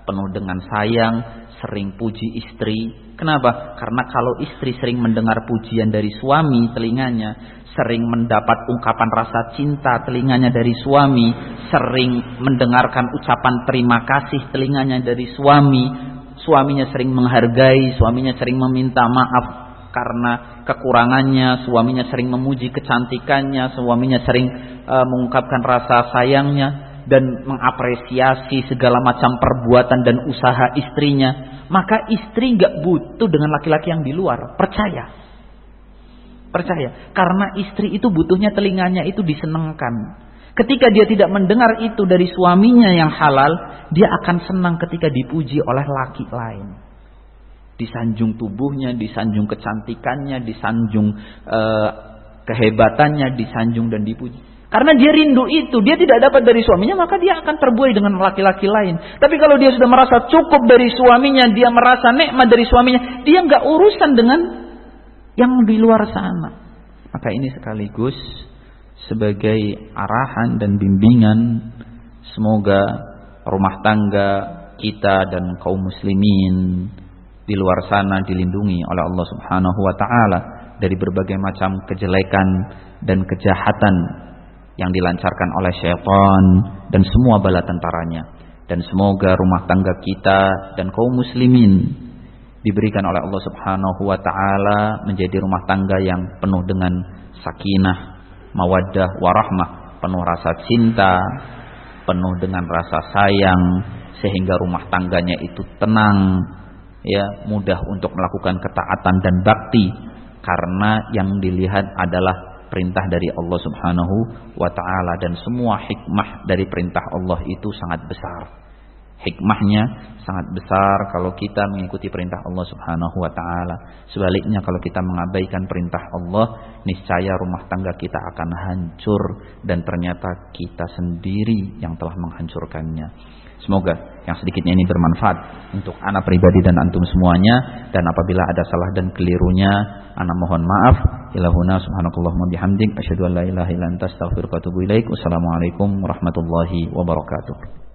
penuh dengan sayang, sering puji istri. Kenapa? Karena kalau istri sering mendengar pujian dari suami, telinganya sering mendapat ungkapan rasa cinta, telinganya dari suami, sering mendengarkan ucapan terima kasih, telinganya dari suami, suaminya sering menghargai, suaminya sering meminta maaf karena kekurangannya, suaminya sering memuji kecantikannya, suaminya sering mengungkapkan rasa sayangnya dan mengapresiasi segala macam perbuatan dan usaha istrinya. Maka istri gak butuh dengan laki-laki yang di luar, percaya. Karena istri itu butuhnya telinganya itu disenangkan. Ketika dia tidak mendengar itu dari suaminya yang halal, dia akan senang ketika dipuji oleh laki lain. Disanjung tubuhnya, disanjung kecantikannya, disanjung kehebatannya, disanjung dan dipuji. Karena dia rindu itu, dia tidak dapat dari suaminya, maka dia akan terbuai dengan laki-laki lain. Tapi kalau dia sudah merasa cukup dari suaminya, dia merasa nikmat dari suaminya, dia nggak urusan dengan yang di luar sana. Maka ini sekaligus sebagai arahan dan bimbingan, semoga rumah tangga kita dan kaum muslimin di luar sana dilindungi oleh Allah Subhanahu wa taala dari berbagai macam kejelekan dan kejahatan yang dilancarkan oleh syaitan dan semua bala tentaranya. Dan semoga rumah tangga kita dan kaum muslimin diberikan oleh Allah Subhanahu wa taala menjadi rumah tangga yang penuh dengan sakinah, mawaddah, warahmah, penuh rasa cinta, penuh dengan rasa sayang, sehingga rumah tangganya itu tenang, ya, mudah untuk melakukan ketaatan dan bakti karena yang dilihat adalah perintah dari Allah Subhanahu wa ta'ala, dan semua hikmah dari perintah Allah itu sangat besar. Hikmahnya sangat besar kalau kita mengikuti perintah Allah Subhanahu wa ta'ala. Sebaliknya kalau kita mengabaikan perintah Allah, niscaya rumah tangga kita akan hancur, dan ternyata kita sendiri yang telah menghancurkannya. Semoga yang sedikitnya ini bermanfaat untuk anak pribadi dan antum semuanya, dan apabila ada salah dan kelirunya anak mohon maaf. Ilahuna subhanakallahumma bihamdik asyhadu an la ilaha illa anta astaghfiruka wa atubu ilaik. Wassalamualaikum warahmatullahi wabarakatuh.